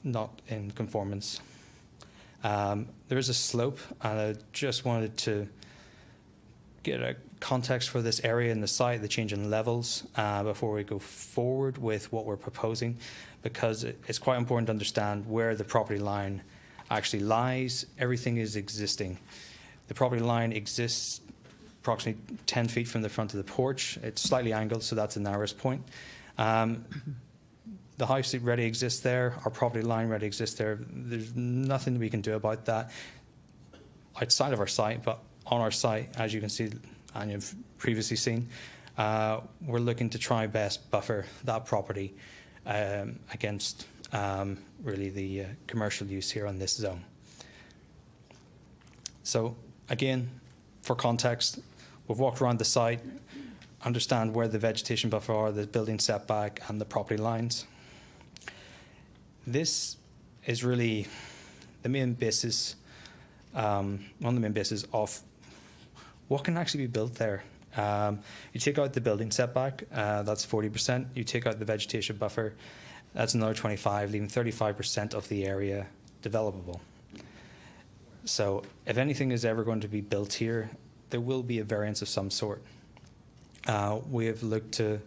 not in conformance. There is a slope, and I just wanted to get a context for this area in the site, the change in levels, before we go forward with what we're proposing, because it's quite important to understand where the property line actually lies. Everything is existing. The property line exists approximately 10 feet from the front of the porch. It's slightly angled, so that's the narrowest point. The house already exists there. Our property line already exists there. There's nothing we can do about that outside of our site, but on our site, as you can see, and you've previously seen, we're looking to try best buffer that property against really the commercial use here on this zone. So again, for context, we've walked around the site, understand where the vegetation buffer are, the building setback, and the property lines. This is really the main basis, one of the main bases of what can actually be built there. You take out the building setback, that's 40%. You take out the vegetation buffer, that's another 25, leaving 35% of the area developable. So if anything is ever going to be built here, there will be a variance of some sort. We have looked to,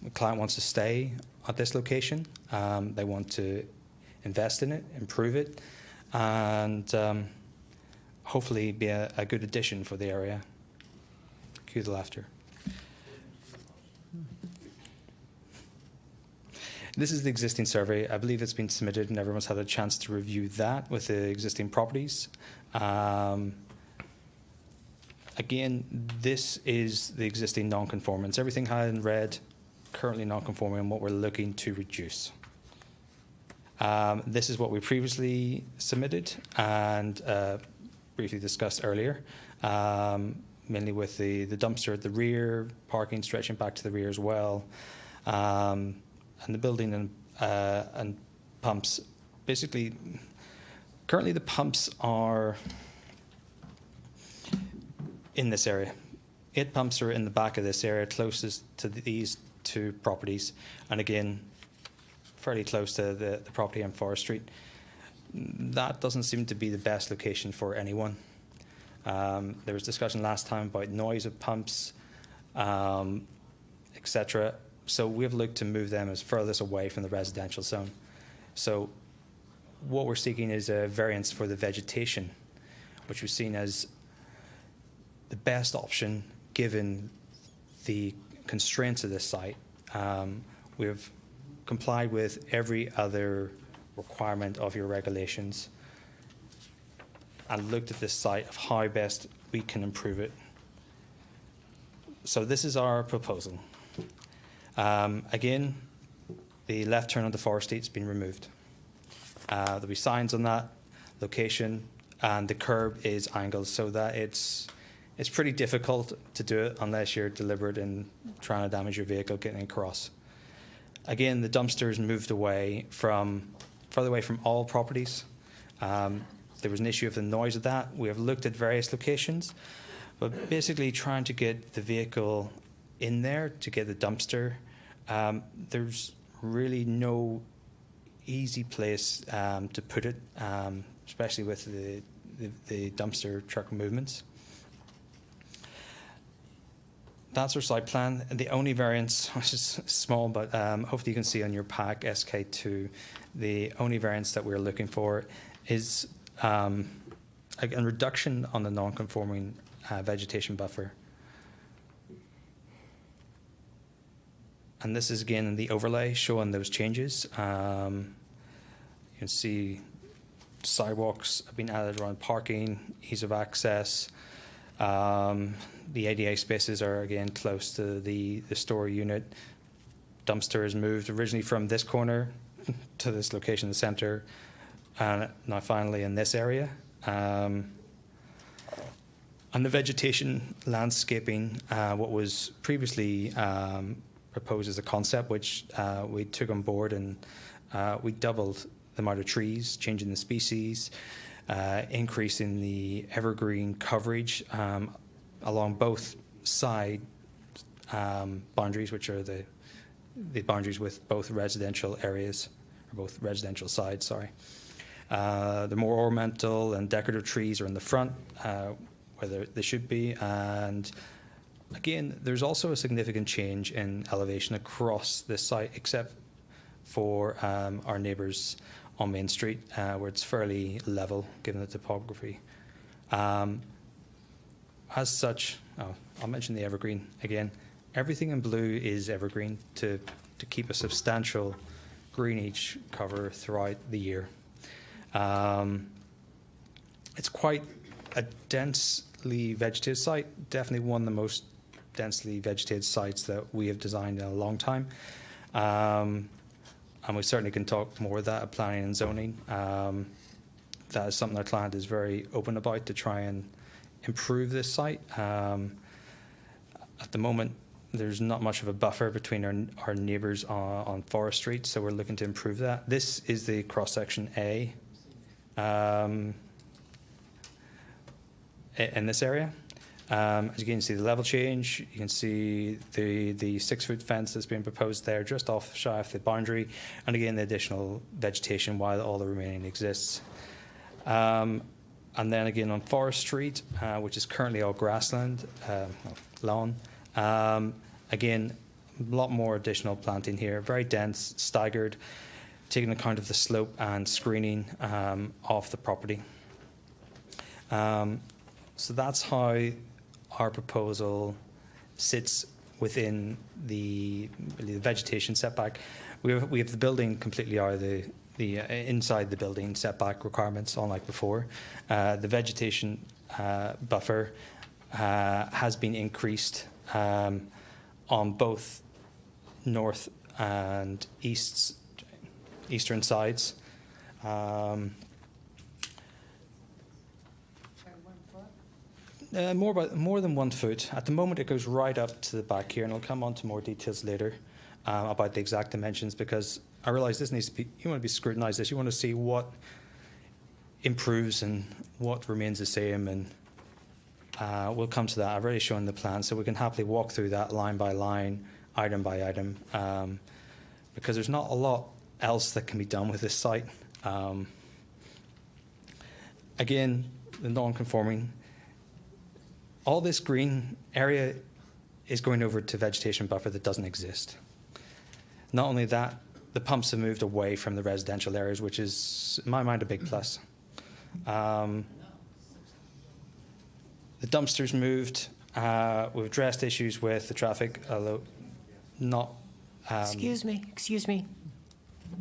the client wants to stay at this location. They want to invest in it, improve it, and hopefully be a good addition for the area. Cue the laughter. This is the existing survey. I believe it's been submitted and everyone's had a chance to review that with the existing properties. Again, this is the existing non-conformance. Everything had in red, currently non-conforming, and what we're looking to reduce. This is what we previously submitted and briefly discussed earlier, mainly with the dumpster at the rear, parking stretching back to the rear as well, and the building and pumps. Basically, currently the pumps are in this area. 8 pumps are in the back of this area, closest to these 2 properties, and again, fairly close to the property on Forest Street. That doesn't seem to be the best location for anyone. There was discussion last time about noise of pumps, etc. So we've looked to move them as furthest away from the residential zone. So what we're seeking is a variance for the vegetation, which we've seen as the best option given the constraints of this site. We've complied with every other requirement of your regulations and looked at this site of how best we can improve it. So this is our proposal. Again, the left turn on the Forest Street has been removed. There'll be signs on that location, and the curb is angled so that it's pretty difficult to do it unless you're deliberate in trying to damage your vehicle getting across. Again, the dumpsters moved away further away from all properties. There was an issue of the noise of that. We have looked at various locations, but basically trying to get the vehicle in there to get the dumpster. There's really no easy place to put it, especially with the dumpster truck movements. That's our site plan. The only variance, which is small, but hopefully you can see on your pack, SK2, the only variance that we're looking for is a reduction on the non-conforming vegetation buffer. And this is, again, the overlay showing those changes. You can see sidewalks have been added around parking, ease of access. The ADA spaces are, again, close to the store unit. dumpster is moved originally from this corner to this location in the center, and now finally in this area. And the vegetation landscaping, what was previously proposed as a concept, which we took on board, and we doubled the amount of trees, changing the species, increasing the evergreen coverage along both side boundaries, which are the boundaries with both residential areas, or both residential sides, sorry. The more ornamental and decorative trees are in the front, where they should be, and again, there's also a significant change in elevation across this site, except for our neighbours on Main Street, where it's fairly level, given the topography. As such, I'll mention the evergreen again. Everything in blue is evergreen to keep a substantial greenage cover throughout the year. It's quite a densely vegetated site, definitely one of the most densely vegetated sites that we have designed in a long time. And we certainly can talk more of that at planning and zoning. That is something our client is very open about, to try and improve this site. At the moment, there's not much of a buffer between our neighbours on Forest Street, so we're looking to improve that. This is the cross-section A in this area. As you can see, the level change, you can see the 6-foot fence that's been proposed there, just off shy of the boundary, and again, the additional vegetation while all the remaining exists. And then again on Forest Street, which is currently all grassland, lawn, again, a lot more additional planting here, very dense, staggered, taking account of the slope and screening off the property. So that's how our proposal sits within the vegetation setback. We have the building completely out of the inside the building setback requirements, unlike before. The vegetation buffer has been increased on both north and eastern sides. More than 1 foot. At the moment, it goes right up to the back here, and I'll come on to more details later about the exact dimensions, because I realise this needs to be, you want to be scrutinised this. You want to see what improves and what remains the same, and we'll come to that. I've already shown the plan, so we can happily walk through that line by line, item by item, because there's not a lot else that can be done with this site. Again, the non-conforming. All this green area is going over to vegetation buffer that doesn't exist. Not only that, the pumps have moved away from the residential areas, which is, in my mind, a big plus. The dumpsters moved. We've addressed issues with the traffic, although not... Excuse me.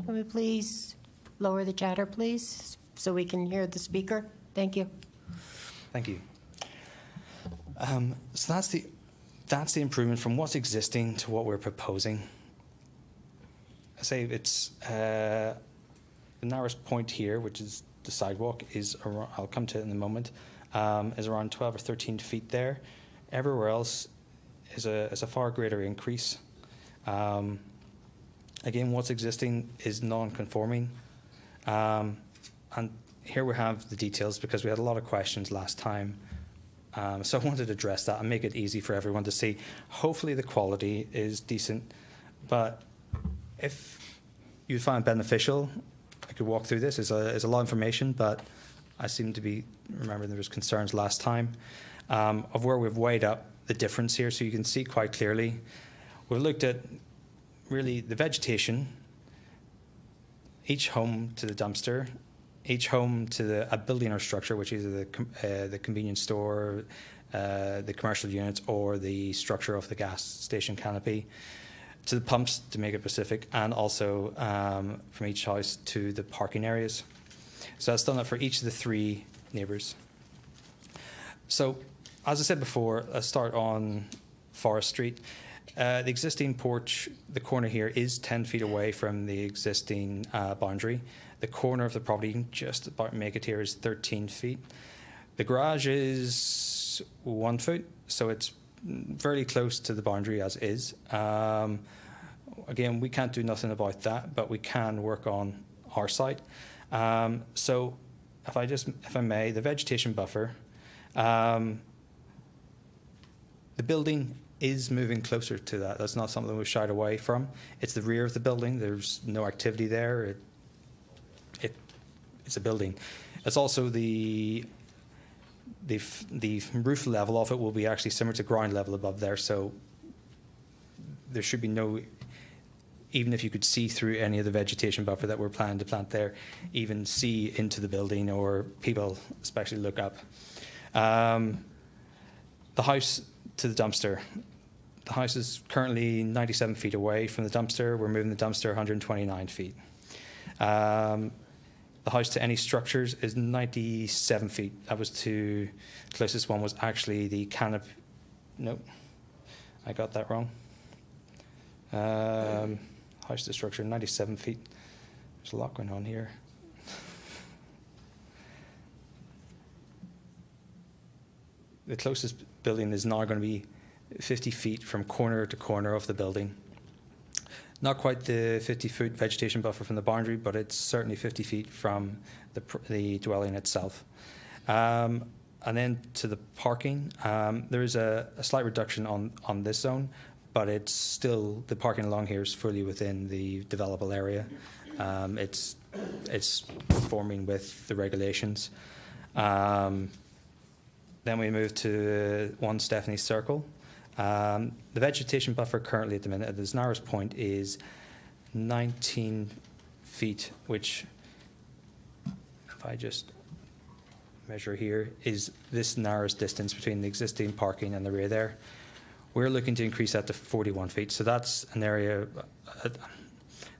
Can we please lower the chatter, please, so we can hear the speaker? Thank you. Thank you. So that's the improvement from what's existing to what we're proposing. I say it's the narrowest point here, which is the sidewalk, is around, I'll come to it in a moment, is around 12 or 13 feet there. Everywhere else is a far greater increase. Again, what's existing is non-conforming, and here we have the details, because we had a lot of questions last time. So I wanted to address that and make it easy for everyone to see. Hopefully the quality is decent, but if you find it beneficial, I could walk through this. It's a lot of information, but I seem to be remembering there was concerns last time of where we've weighed up the difference here, so you can see quite clearly. We've looked at really the vegetation, each home to the dumpster, each home to a building or structure, which is the convenience store, the commercial units, or the structure of the gas station canopy, to the pumps, to make it specific, and also from each house to the parking areas. So that's done that for each of the 3 neighbours. So, as I said before, let's start on Forest Street. The existing porch, the corner here, is 10 feet away from the existing boundary. The corner of the property, just about make it here, is 13 feet. The garage is 1 foot, so it's very close to the boundary as is. Again, we can't do nothing about that, but we can work on our side. So if I may, the vegetation buffer, the building is moving closer to that. That's not something we've shied away from. It's the rear of the building. There's no activity there. It's a building. It's also the roof level of it will be actually similar to ground level above there. So there should be no, even if you could see through any of the vegetation buffer that we're planning to plant there, even see into the building or people especially look up. The house to the dumpster. The house is currently 97 feet away from the dumpster. We're moving the dumpster 129 feet. The house to any structures is 97 feet. That was to, closest one was actually the canopy. Nope, I got that wrong. House to structure, 97 feet. There's a lot going on here. The closest building is now going to be 50 feet from corner to corner of the building. Not quite the 50-foot vegetation buffer from the boundary, but it's certainly 50 feet from the dwelling itself. And then to the parking, there is a slight reduction on this zone, but it's still, the parking along here is fully within the developable area. It's conforming with the regulations. Then we move to 1 Stephanie Circle. The vegetation buffer currently at the minute, at its narrowest point, is 19 feet, which, if I just measure here, is this narrowest distance between the existing parking and the rear there. We're looking to increase that to 41 feet. So that's an area,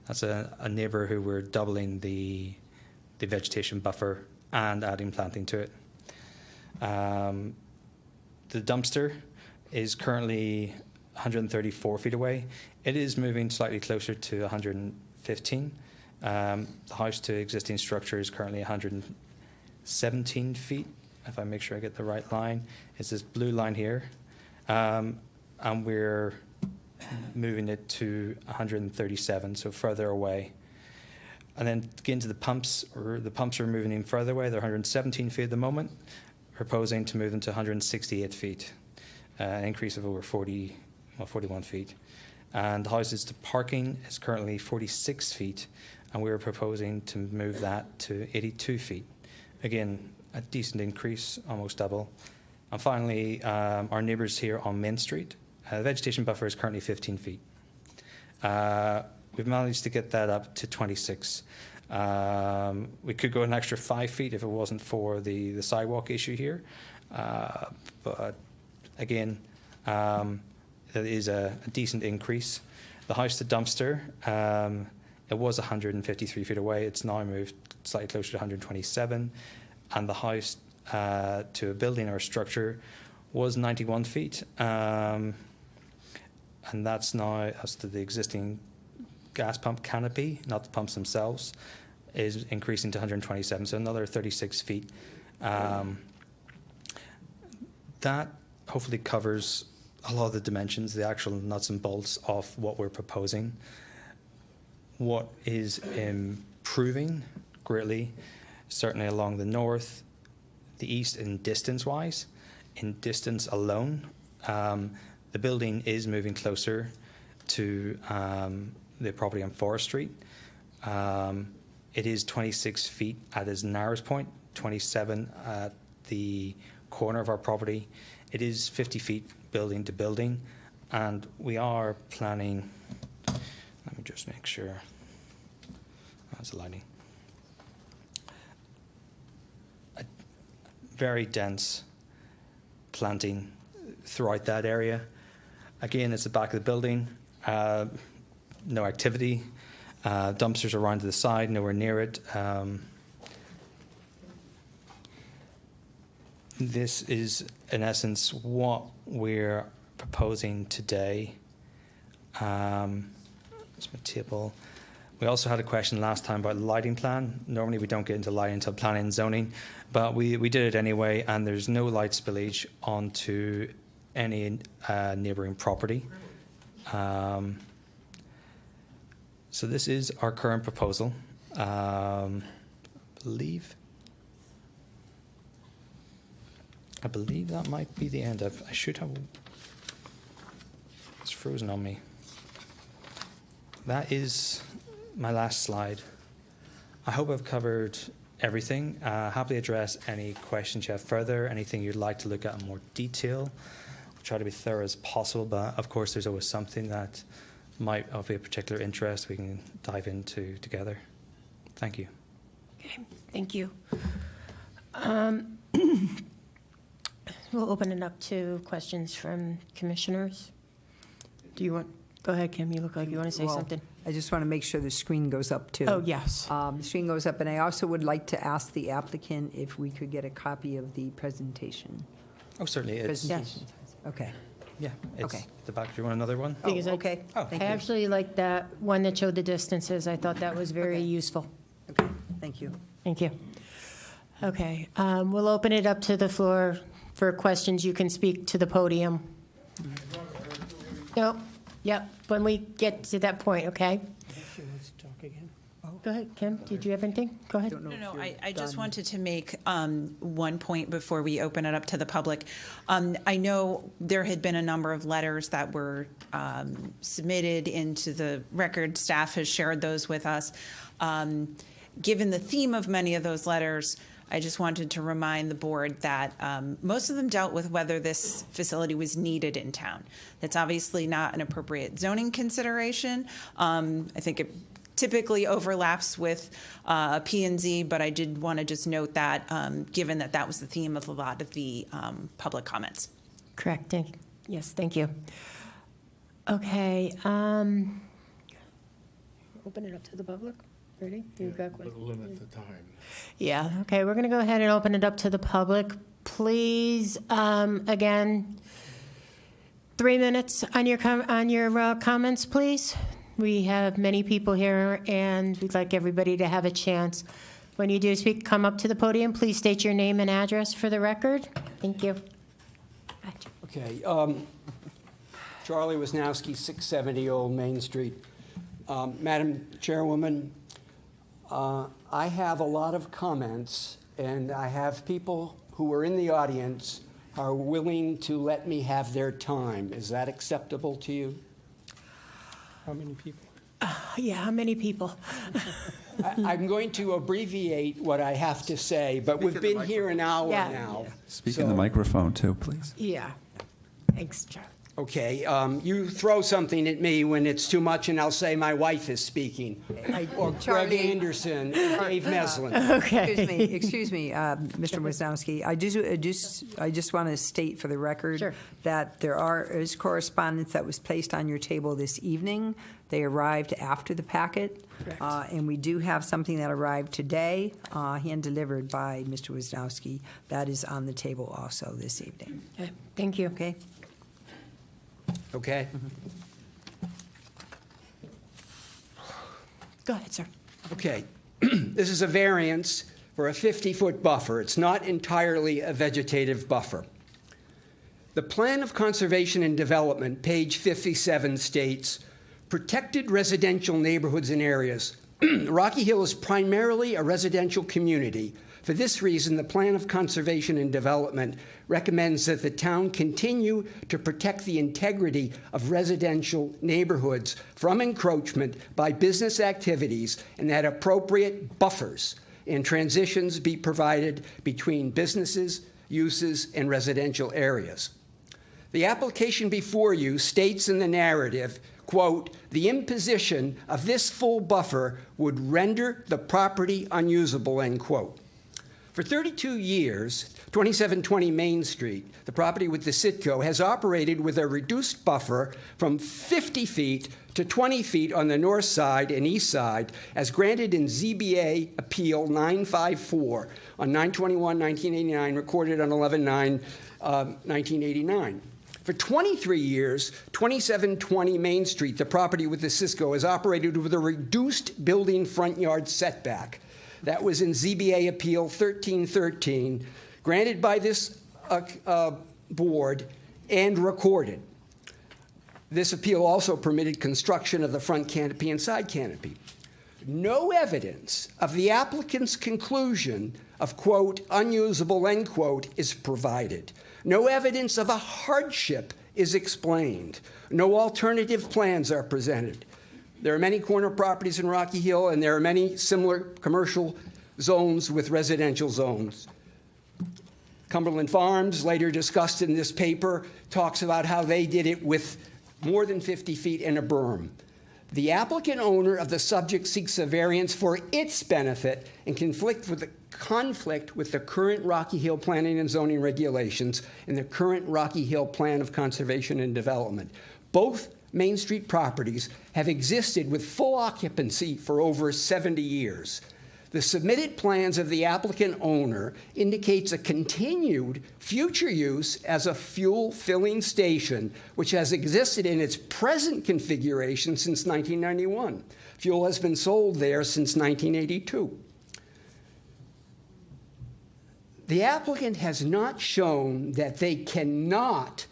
that's a neighbour who we're doubling the vegetation buffer and adding planting to it. The dumpster is currently 134 feet away. It is moving slightly closer to 115. The house to existing structure is currently 117 feet, if I make sure I get the right line. It's this blue line here. And we're moving it to 137, so further away. And then to get into the pumps are moving in further away. They're 117 feet at the moment, proposing to move them to 168 feet, an increase of over 41 feet. And the houses to parking is currently 46 feet, and we're proposing to move that to 82 feet. Again, a decent increase, almost double. And finally, our neighbours here on Main Street, the vegetation buffer is currently 15 feet. We've managed to get that up to 26. We could go an extra 5 feet if it wasn't for the sidewalk issue here. But again, that is a decent increase. The house to dumpster, it was 153 feet away. It's now moved slightly closer to 127. And the house to a building or a structure was 91 feet. And that's now, as to the existing gas pump canopy, not the pumps themselves, is increasing to 127, so another 36 feet. That hopefully covers a lot of the dimensions, the actual nuts and bolts of what we're proposing. What is improving greatly, certainly along the north, the east in distance-wise. In distance alone, the building is moving closer to the property on Forest Street. It is 26 feet at its narrowest point, 27 at the corner of our property. It is 50 feet building to building, and we are planning, let me just make sure, that's the lighting. A very dense planting throughout that area. Again, it's the back of the building, no activity. Dumpsters are around to the side, nowhere near it. This is, in essence, what we're proposing today It's my table. We also had a question last time about lighting plan. Normally we don't get into lighting until planning and zoning, but we did it anyway, and there's no light spillage onto any neighbouring property. So this is our current proposal. I believe that might be the end. I should have. It's frozen on me. That is my last slide. I hope I've covered everything. Happily address any questions you have further, anything you'd like to look at in more detail. I'll try to be thorough as possible, but of course there's always something that might of a particular interest we can dive into together. Thank you. Okay, thank you. We'll open it up to questions from commissioners. Do you want, go ahead, Kim, you look like you want to say Well, something. I just want to make sure the screen goes up, too. Oh, yes. The screen goes up, and I also would like to ask the applicant if we could get a copy of the presentation. Oh, certainly. It's, Presentation. Okay. yeah, it's Okay. the back. Do you want another one? Because I- Okay. Oh. Thank I you. actually liked that one that showed the distances. I thought that was very useful. Okay, thank you. Thank you. Okay, we'll open it up to the floor for questions. You can speak to the podium. No, yep, when we get to that point, okay? She wants to talk again. Go ahead, Kim, did you have anything? Go ahead. No, I just wanted to make one point before we open it up to the public. I know there had been a number of letters that were submitted into the record. Staff has shared those with us. Given the theme of many of those letters, I just wanted to remind the board that most of them dealt with whether this facility was needed in town. That's obviously not an appropriate zoning consideration. I think it typically overlaps with P&Z, but I did want to just note that, given that that was the theme of a lot of the public comments. Correct, yes, thank you. Okay, open it up to the public. Ready? You've got questions? Limit the time. Yeah, okay, we're going to go ahead and open it up to the public. Please, again, 3 minutes on your comments, please. We have many people here, and we'd like everybody to have a chance. When you do speak, come up to the podium. Please state your name and address for the record. Thank you. Okay. Charlie Wisnowski, 670 Old Main Street. Madam Chairwoman, I have a lot of comments, and I have people who are in the audience are willing to let me have their time. Is that acceptable to you? How many people? Yeah, how many people? I'm going to abbreviate what I have to say, but we've been here an hour Yeah. now. Speak in the microphone, too, please. Yeah. Thanks, Charlie. Okay, you throw something at me when it's too much, and I'll say my wife is speaking. Or Greg Charlie- Anderson, Dave Meslin. Excuse me, Mr. Wisnowski. I just want to state for the record Sure. that there is correspondence that was placed on your table this evening. They arrived after the packet. Correct. And we do have something that arrived today, hand-delivered by Mr. Wisnowski. That is on the table also this evening. Okay, thank you. Okay? Okay? Go ahead, sir. Okay. This is a variance for a 50-foot buffer. It's not entirely a vegetative buffer. The Plan of Conservation and Development, page 57, states, protected residential neighborhoods and areas. Rocky Hill is primarily a residential community. For this reason, the Plan of Conservation and Development recommends that the town continue to protect the integrity of residential neighborhoods from encroachment by business activities, and that appropriate buffers and transitions be provided between businesses, uses, and residential areas. The application before you states in the narrative, quote, the imposition of this full buffer would render the property unusable, end quote. For 32 years, 2720 Main Street, the property with the Citgo, has operated with a reduced buffer from 50 feet to 20 feet on the north side and east side, as granted in ZBA Appeal 954 on 9/21/1989, recorded on 11/9/1989. For 23 years, 2720 Main Street, the property with the Cisco, has operated with a reduced building front yard setback. That was in ZBA Appeal 1313, granted by this board and recorded. This appeal also permitted construction of the front canopy and side canopy. No evidence of the applicant's conclusion of, quote, unusable, end quote, is provided. No evidence of a hardship is explained. No alternative plans are presented. There are many corner properties in Rocky Hill, and there are many similar commercial zones with residential zones. Cumberland Farms, later discussed in this paper, talks about how they did it with more than 50 feet and a berm. The applicant owner of the subject seeks a variance for its benefit and conflict with the current Rocky Hill planning and zoning regulations and the current Rocky Hill Plan of Conservation and Development. Both Main Street properties have existed with full occupancy for over 70 years. The submitted plans of the applicant owner indicates a continued future use as a fuel filling station, which has existed in its present configuration since 1991. Fuel has been sold there since 1982. The applicant has not shown that they cannot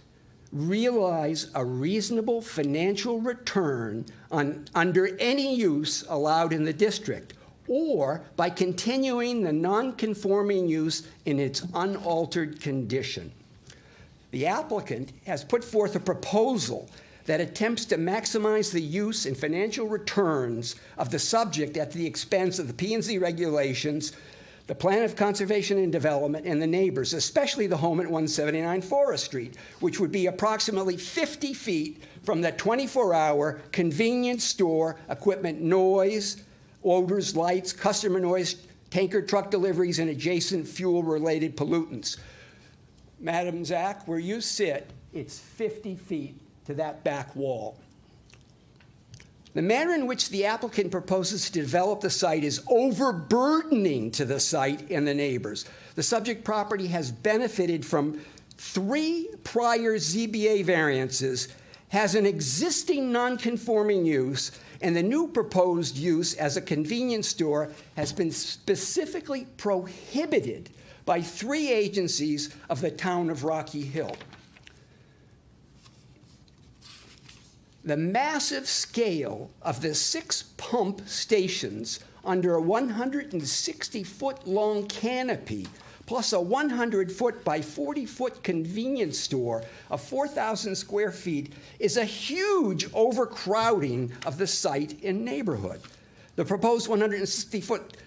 realize a reasonable financial return under any use allowed in the district, or by continuing the non-conforming use in its unaltered condition. The applicant has put forth a proposal that attempts to maximize the use and financial returns of the subject at the expense of the P&Z regulations, the Plan of Conservation and Development, and the neighbors, especially the home at 179 Forest Street, which would be approximately 50 feet from the 24-hour convenience store, equipment noise, odors, lights, customer noise, tanker truck deliveries, and adjacent fuel-related pollutants. Madam Zach, where you sit, it's 50 feet to that back wall. The manner in which the applicant proposes to develop the site is overburdening to the site and the neighbors. The subject property has benefited from 3 prior ZBA variances, has an existing non-conforming use, and the new proposed use as a convenience store has been specifically prohibited by 3 agencies of the town of Rocky Hill. The massive scale of the 6 pump stations under a 160-foot long canopy, plus a 100-foot by 40-foot convenience store of 4,000 square feet, is a huge overcrowding of the site and neighborhood. The proposed 160-foot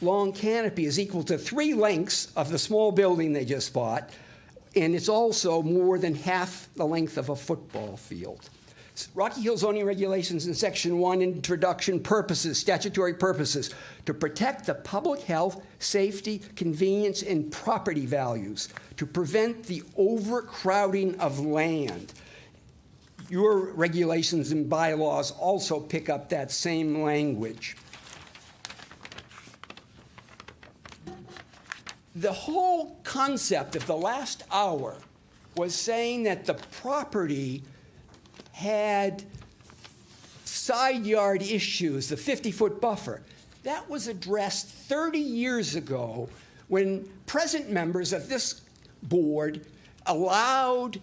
long canopy is equal to 3 lengths of the small building they just bought, and it's also more than half the length of a football field. Rocky Hill zoning regulations in Section 1, introduction purposes, statutory purposes, to protect the public health, safety, convenience, and property values, to prevent the overcrowding of land. Your regulations and bylaws also pick up that same language. The whole concept of the last hour was saying that the property had side yard issues, the 50-foot buffer. That was addressed 30 years ago when present members of this board allowed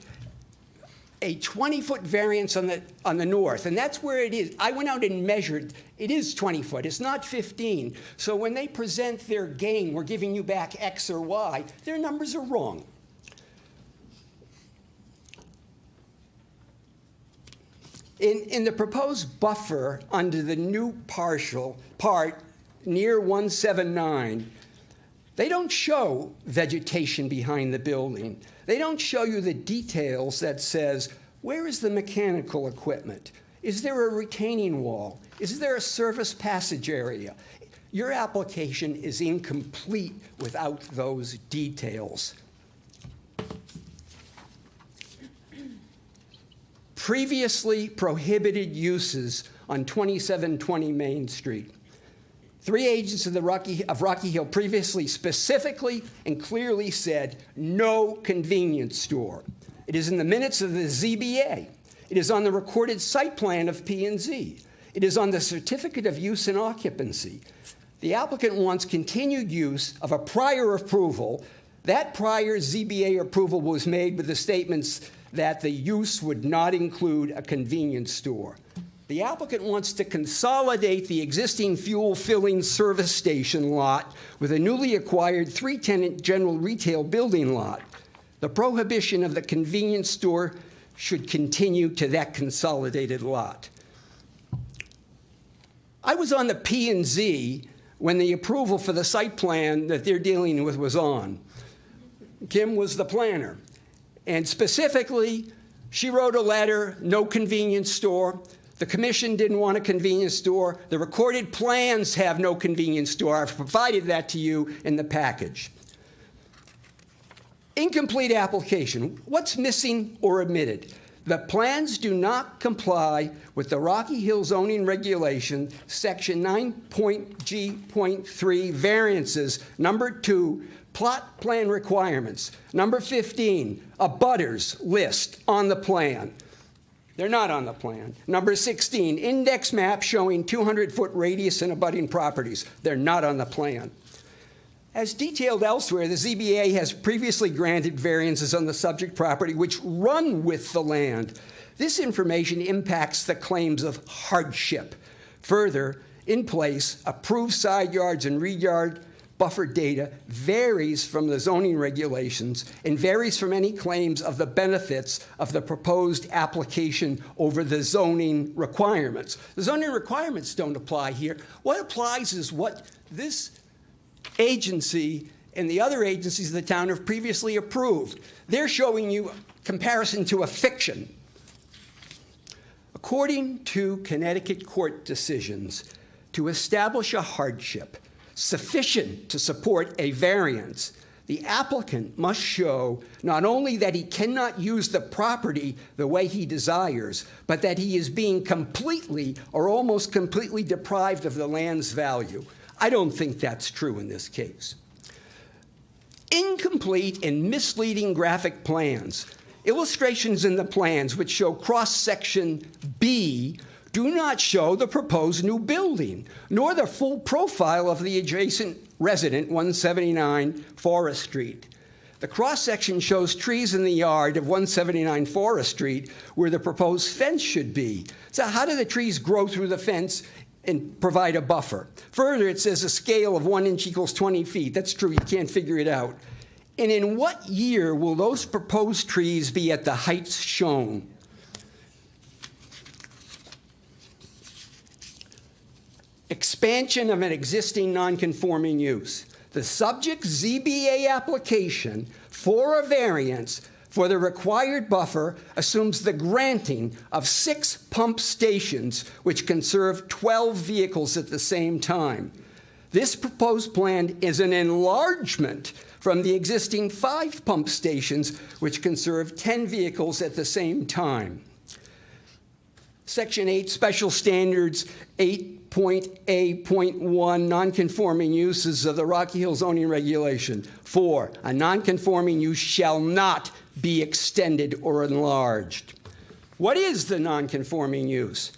a 20-foot variance on the north, and that's where it is. I went out and measured. It is 20 foot. It's not 15. So when they present their gain, we're giving you back X or Y, their numbers are wrong. In the proposed buffer under the new part near 179, they don't show vegetation behind the building. They don't show you the details that says, where is the mechanical equipment? Is there a retaining wall? Is there a service passage area? Your application is incomplete without those details. Previously prohibited uses on 2720 Main Street. 3 agents of Rocky Hill previously specifically and clearly said no convenience store. It is in the minutes of the ZBA. It is on the recorded site plan of P&Z. It is on the certificate of use and occupancy. The applicant wants continued use of a prior approval. That prior ZBA approval was made with the statements that the use would not include a convenience store. The applicant wants to consolidate the existing fuel filling service station lot with a newly acquired 3-tenant general retail building lot. The prohibition of the convenience store should continue to that consolidated lot. I was on the P&Z when the approval for the site plan that they're dealing with was on. Kim was the planner. And specifically, she wrote a letter, no convenience store. The commission didn't want a convenience store. The recorded plans have no convenience store. I've provided that to you in the package. Incomplete application. What's missing or omitted? The plans do not comply with the Rocky Hill zoning regulation, section 9.G.3, variances, number 2, plot plan requirements. Number 15, abutters list on the plan. They're not on the plan. Number 16, index map showing 200-foot radius and abutting properties. They're not on the plan. As detailed elsewhere, the ZBA has previously granted variances on the subject property which run with the land. This information impacts the claims of hardship. Further, in place, approved side yards and rear yard buffer data varies from the zoning regulations and varies from any claims of the benefits of the proposed application over the zoning requirements. The zoning requirements don't apply here. What applies is what this agency and the other agencies of the town have previously approved. They're showing you comparison to a fiction. According to Connecticut court decisions, to establish a hardship sufficient to support a variance, the applicant must show not only that he cannot use the property the way he desires, but that he is being completely or almost completely deprived of the land's value. I don't think that's true in this case. Incomplete and misleading graphic plans. Illustrations in the plans which show cross-section B do not show the proposed new building, nor the full profile of the adjacent resident, 179 Forest Street. The cross-section shows trees in the yard of 179 Forest Street where the proposed fence should be. So how do the trees grow through the fence and provide a buffer? Further, it says a scale of 1 inch equals 20 feet. That's true, you can't figure it out. And in what year will those proposed trees be at the heights shown? Expansion of an existing nonconforming use. The subject ZBA application for a variance for the required buffer assumes the granting of 6 pump stations which can serve 12 vehicles at the same time. This proposed plan is an enlargement from the existing 5 pump stations which can serve 10 vehicles at the same time. Section 8, Special Standards 8.A.1, nonconforming uses of the Rocky Hill zoning regulation. 4, a nonconforming use shall not be extended or enlarged. What is the nonconforming use?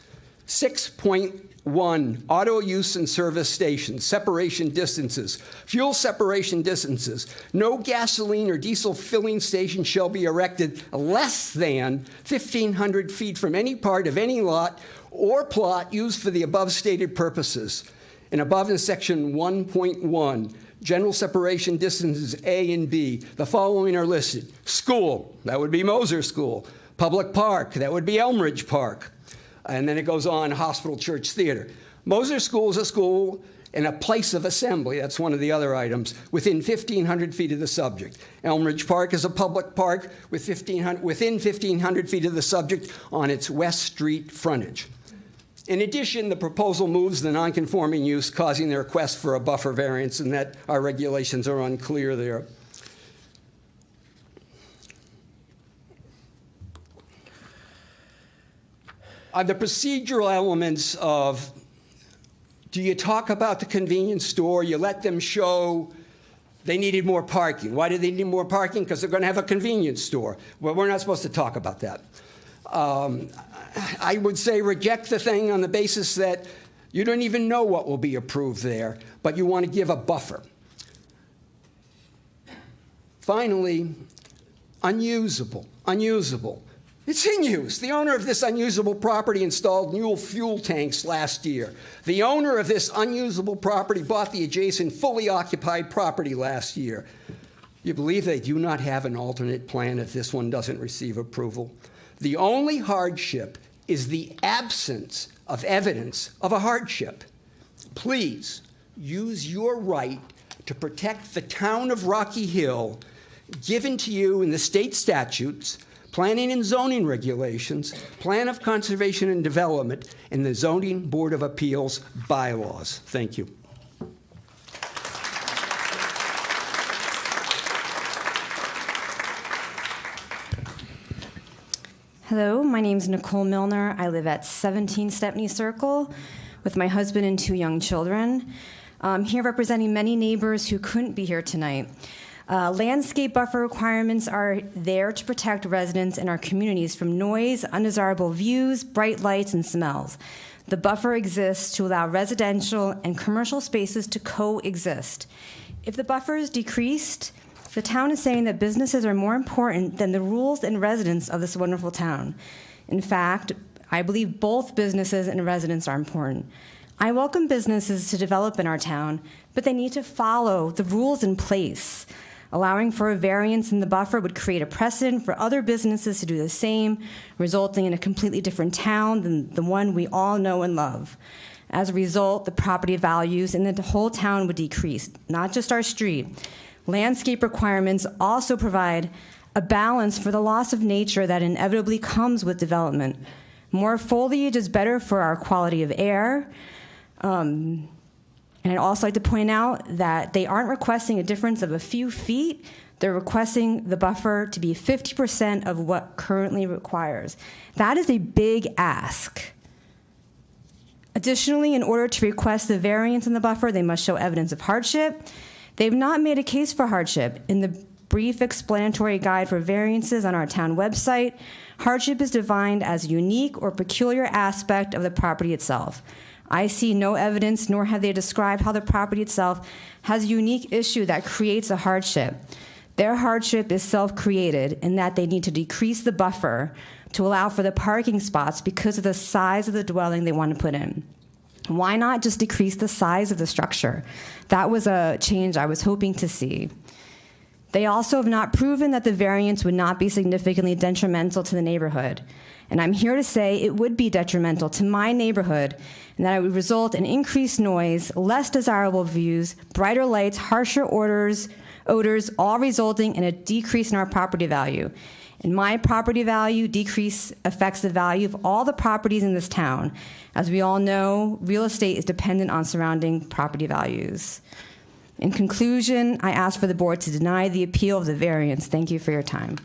6.1, auto use and service stations, separation distances, fuel separation distances. No gasoline or diesel filling station shall be erected less than 1,500 feet from any part of any lot or plot used for the above stated purposes. And above in section 1.1, general separation distances A and B, the following are listed. School, that would be Moser School. Public park, that would be Elmridge Park. And then it goes on, hospital, church, theater. Moser School is a school and a place of assembly, that's one of the other items, within 1,500 feet of the subject. Elmridge Park is a public park within 1,500 feet of the subject on its West Street frontage. In addition, the proposal moves the nonconforming use, causing the request for a buffer variance, and that our regulations are unclear there. The procedural elements of, do you talk about the convenience store? You let them show They needed more parking. Why did they need more parking? Because they're going to have a convenience store. Well, we're not supposed to talk about that. I would say reject the thing on the basis that you don't even know what will be approved there, but you want to give a buffer. Finally, unusable. It's in use. The owner of this unusable property installed new fuel tanks last year. The owner of this unusable property bought the adjacent fully occupied property last year. You believe they do not have an alternate plan if this one doesn't receive approval? The only hardship is the absence of evidence of a hardship. Please use your right to protect the town of Rocky Hill given to you in the state statutes, planning and zoning regulations, plan of conservation and development, and the Zoning Board of Appeals bylaws. Thank you. Hello, my name is Nicole Milner. I live at 17 Stepney Circle with my husband and 2 young children. I'm here representing many neighbors who couldn't be here tonight. Landscape buffer requirements are there to protect residents in our communities from noise, undesirable views, bright lights, and smells. The buffer exists to allow residential and commercial spaces to coexist. If the buffer is decreased, the town is saying that businesses are more important than the rules and residents of this wonderful town. In fact, I believe both businesses and residents are important. I welcome businesses to develop in our town, but they need to follow the rules in place. Allowing for a variance in the buffer would create a precedent for other businesses to do the same, resulting in a completely different town than the one we all know and love. As a result, the property values in the whole town would decrease, not just our street. Landscape requirements also provide a balance for the loss of nature that inevitably comes with development. More foliage is better for our quality of air. And I'd also like to point out that they aren't requesting a difference of a few feet. They're requesting the buffer to be 50% of what currently requires. That is a big ask. Additionally, in order to request the variance in the buffer, they must show evidence of hardship. They've not made a case for hardship. In the brief explanatory guide for variances on our town website, hardship is defined as a unique or peculiar aspect of the property itself. I see no evidence, nor have they described how the property itself has a unique issue that creates a hardship. Their hardship is self-created in that they need to decrease the buffer to allow for the parking spots because of the size of the dwelling they want to put in. Why not just decrease the size of the structure? That was a change I was hoping to see. They also have not proven that the variance would not be significantly detrimental to the neighborhood. And I'm here to say it would be detrimental to my neighborhood and that it would result in increased noise, less desirable views, brighter lights, harsher odors, all resulting in a decrease in our property value. And my property value decrease affects the value of all the properties in this town. As we all know, real estate is dependent on surrounding property values. In conclusion, I ask for the board to deny the appeal of the variance. Thank you for your time.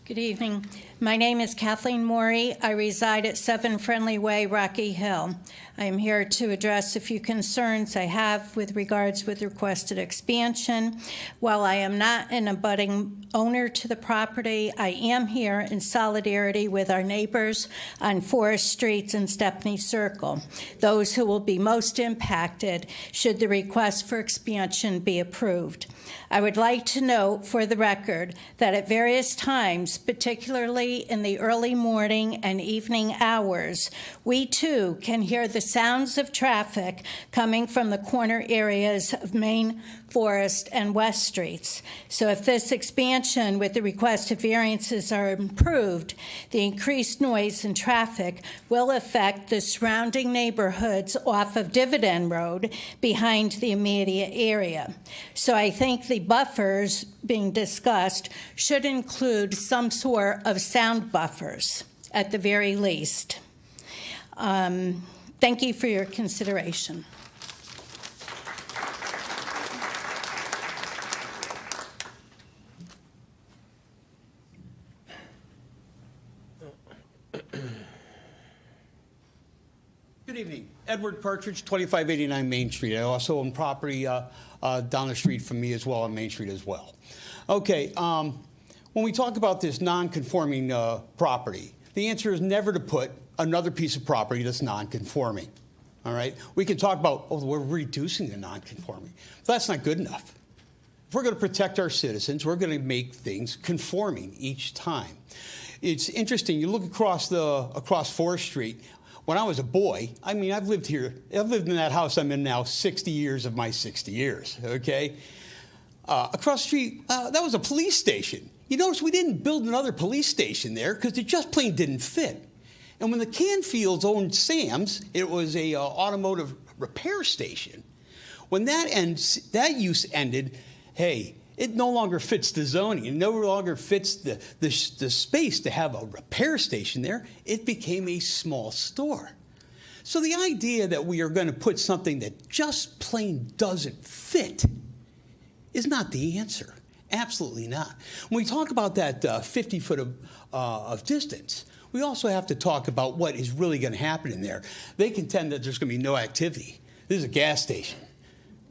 Good evening. My name is Kathleen Morey. I reside at 7 Friendly Way, Rocky Hill. I am here to address a few concerns I have with regards with requested expansion. While I am not an abutting owner to the property, I am here in solidarity with our neighbors on Forest Streets and Stepney Circle, those who will be most impacted should the request for expansion be approved. I would like to note for the record that at various times, particularly in the early morning and evening hours, we too can hear the sounds of traffic coming from the corner areas of Main, Forest, and West Streets. So if this expansion with the requested variances are approved, the increased noise and traffic will affect the surrounding neighborhoods off of Dividend Road behind the immediate area. So I think the buffers being discussed should include some sort of sound buffers at the very least. Thank you for your consideration. Good evening. Edward Partridge, 2589 Main Street. I also own property down the street from me as well on Main Street as well. Okay, when we talk about this non-conforming property, the answer is never to put another piece of property that's non-conforming. All right? We can talk about, oh, we're reducing the non-conforming. But that's not good enough. If we're going to protect our citizens, we're going to make things conforming each time. It's interesting. You look across Forest Street. When I was a boy, I mean, I've lived in that house I'm in now 60 years of my 60 years, okay? Across the street, that was a police station. You notice we didn't build another police station there because it just plain didn't fit. And when the Canfields owned Sam's, it was a automotive repair station. When that use ended, hey, it no longer fits the zoning. It no longer fits the space to have a repair station there. It became a small store. So the idea that we are going to put something that just plain doesn't fit is not the answer. Absolutely not. When we talk about that 50 foot of distance, we also have to talk about what is really going to happen in there. They contend that there's going to be no activity. This is a gas station.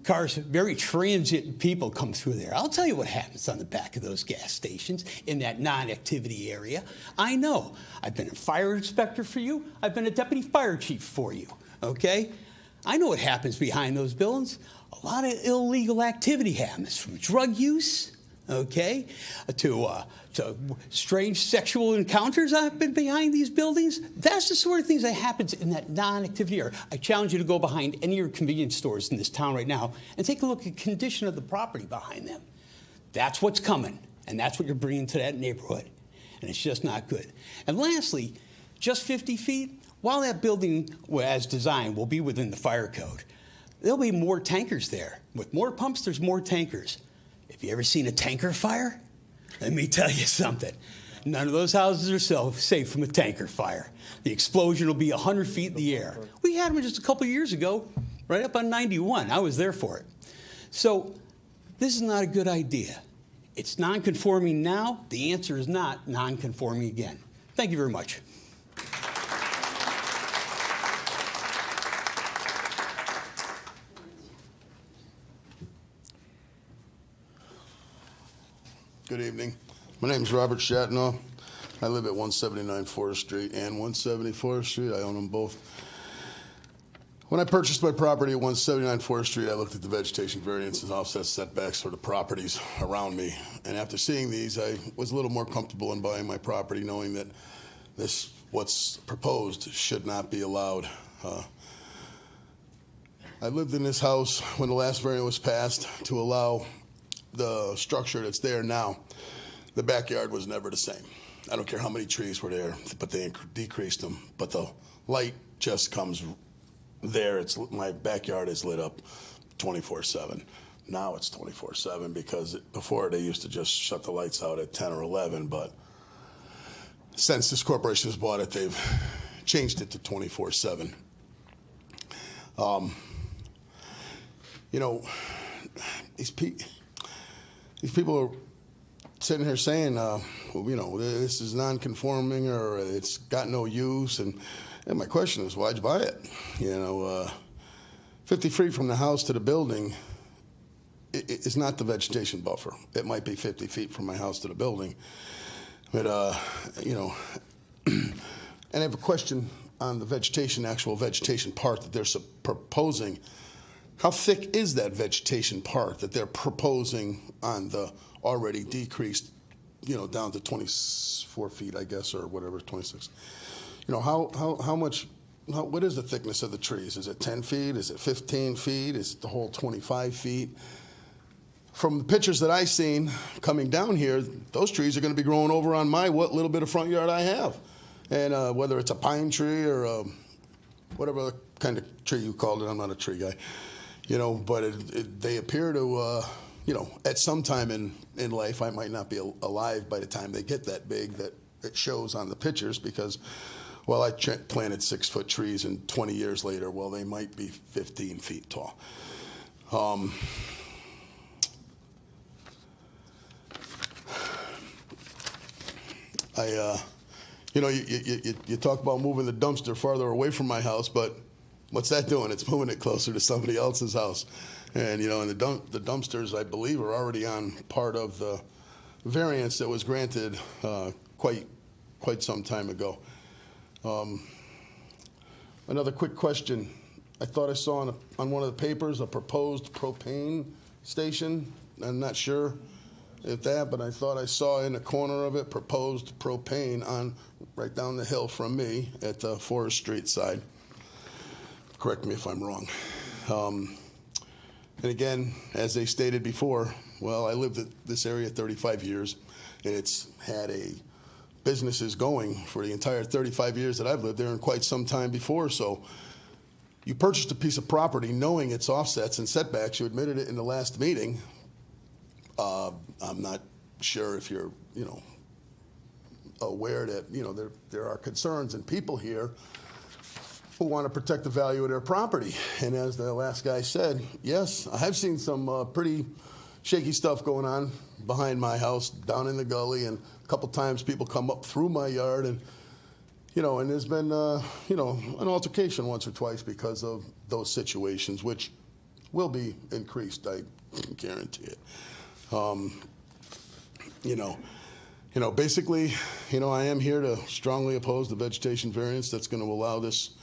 Cars, very transient people come through there. I'll tell you what happens on the back of those gas stations in that non-activity area. I know. I've been a fire inspector for you. I've been a deputy fire chief for you, okay? I know what happens behind those buildings. A lot of illegal activity happens, from drug use, okay, to strange sexual encounters I've been behind these buildings. That's the sort of things that happens in that non-activity area. I challenge you to go behind any of your convenience stores in this town right now and take a look at the condition of the property behind them. That's what's coming, and that's what you're bringing to that neighborhood, and it's just not good. And lastly, just 50 feet, while that building, as designed, will be within the fire code, there'll be more tankers there. With more pumps, there's more tankers. Have you ever seen a tanker fire? Let me tell you something. None of those houses are safe from a tanker fire. The explosion will be 100 feet in the air. We had them just a couple of years ago, right up on 91. I was there for it. So this is not a good idea. It's non-conforming now. The answer is not non-conforming again. Thank you very much. Good evening. My name is Robert Shatno. I live at 179 Forest Street and 170 Forest Street. I own them both. When I purchased my property at 179 Forest Street, I looked at the vegetation variance and offset setbacks for the properties around me. And after seeing these, I was a little more comfortable in buying my property, knowing that what's proposed should not be allowed. I lived in this house when the last variance was passed to allow the structure that's there now. The backyard was never the same. I don't care how many trees were there, but they decreased them. But the light just comes there. My backyard is lit up 24/7. Now it's 24/7 because before they used to just shut the lights out at 10 or 11. But since this corporation has bought it, they've changed it to 24/7. You know, these people are sitting here saying, well, you know, this is non-conforming or it's got no use. And my question is, why'd you buy it? You know, 50 feet from the house to the building is not the vegetation buffer. It might be 50 feet from my house to the building. But, you know, and I have a question on the actual vegetation part that they're proposing. How thick is that vegetation part that they're proposing on the already decreased, you know, down to 24 feet, I guess, or whatever, 26? You know, what is the thickness of the trees? Is it 10 feet? Is it 15 feet? Is it the whole 25 feet? From the pictures that I've seen coming down here, those trees are going to be growing over on what little bit of front yard I have. And whether it's a pine tree or whatever kind of tree you called it, I'm not a tree guy. You know, but they appear to, you know, at some time in life, I might not be alive by the time they get that big that it shows on the pictures because, well, I planted 6-foot trees and 20 years later, well, they might be 15 feet tall. You know, you talk about moving the dumpster farther away from my house, but What's that doing? It's moving it closer to somebody else's house. And, you know, and the dumpsters, I believe, are already on part of the variance that was granted quite some time ago. Another quick question. I thought I saw on one of the papers a proposed propane station. I'm not sure if that, but I thought I saw in the corner of it proposed propane on right down the hill from me at the Forest Street side. Correct me if I'm wrong. And again, as they stated before, well, I lived at this area 35 years, and it's had businesses going for the entire 35 years that I've lived there and quite some time before. So you purchased a piece of property knowing its offsets and setbacks. You admitted it in the last meeting. I'm not sure if you're, aware that, there are concerns and people here who want to protect the value of their property. And as the last guy said, yes, I've seen some pretty shaky stuff going on behind my house, down in the gully, and a couple times people come up through my yard, and and there's been an altercation once or twice because of those situations, which will be increased, I guarantee it. Basically, I am here to strongly oppose the vegetation variance that's going to allow this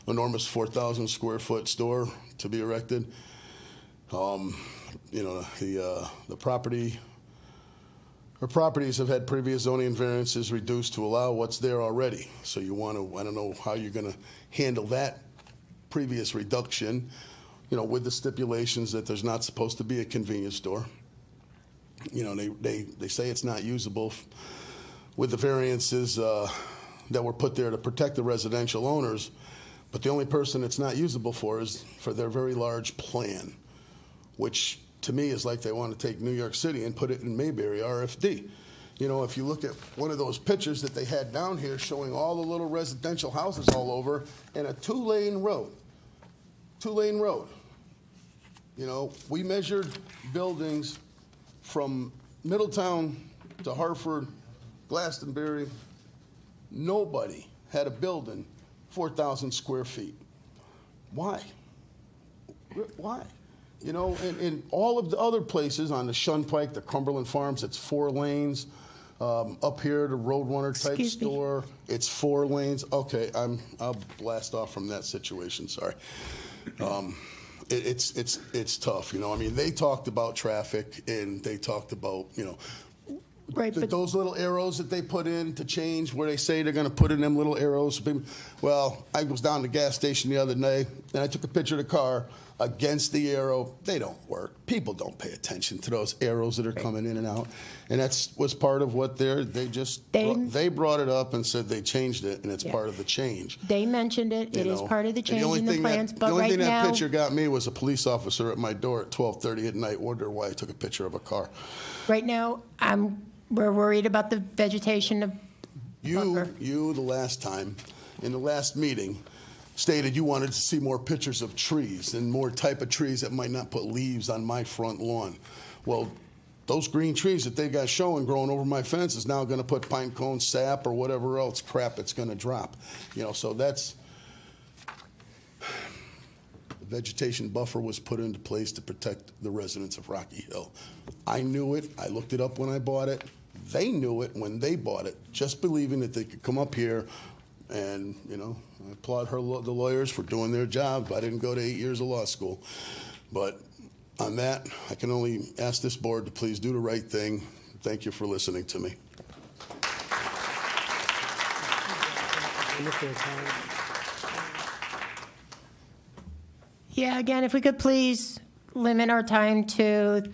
enormous 4,000 square foot store to be erected. The property or properties have had previous zoning variances reduced to allow what's there already. So you want to, I don't know how you're going to handle that previous reduction, with the stipulations that there's not supposed to be a convenience store. They say it's not usable with the variances that were put there to protect the residential owners. But the only person it's not usable for is for their very large plan, which to me is like they want to take New York City and put it in Mayberry, RFD. If you look at one of those pictures that they had down here showing all the little residential houses all over and a two-lane road. We measured buildings from Middletown to Hartford, Glastonbury. Nobody had a building 4,000 square feet. Why? In all of the other places on the Shunpike, the Cumberland Farms, it's 4 lanes. Up here, the Roadrunner type store, it's 4 lanes. Okay, I'll blast off from that situation. Sorry. It's tough. They talked about traffic and they talked about Right, but those little arrows that they put in to change where they say they're going to put in them little arrows. Well, I was down at the gas station the other day, and I took a picture of the car against the arrow. They don't work. People don't pay attention to those arrows that are coming in and out. And that was part of what they brought it up and said they changed it, and it's part of the change. they mentioned it. It is part of the change in the plans, but the only right thing now, that picture got me was a police officer at my door at 12:30 at night wondering why I took a picture of a car. right now, we're worried about the vegetation of buffer. You, the last time, in the last meeting, stated you wanted to see more pictures of trees and more type of trees that might not put leaves on my front lawn. Well, those green trees that they got showing growing over my fence is now going to put pine cone sap or whatever else crap it's going to drop. So that's the vegetation buffer was put into place to protect the residents of Rocky Hill. I knew it. I looked it up when I bought it. They knew it when they bought it, just believing that they could come up here and, I applaud the lawyers for doing their job. I didn't go to 8 years of law school. But on that, I can only ask this board to please do the right thing. Thank you for listening to me. Yeah, again, if we could please limit our time to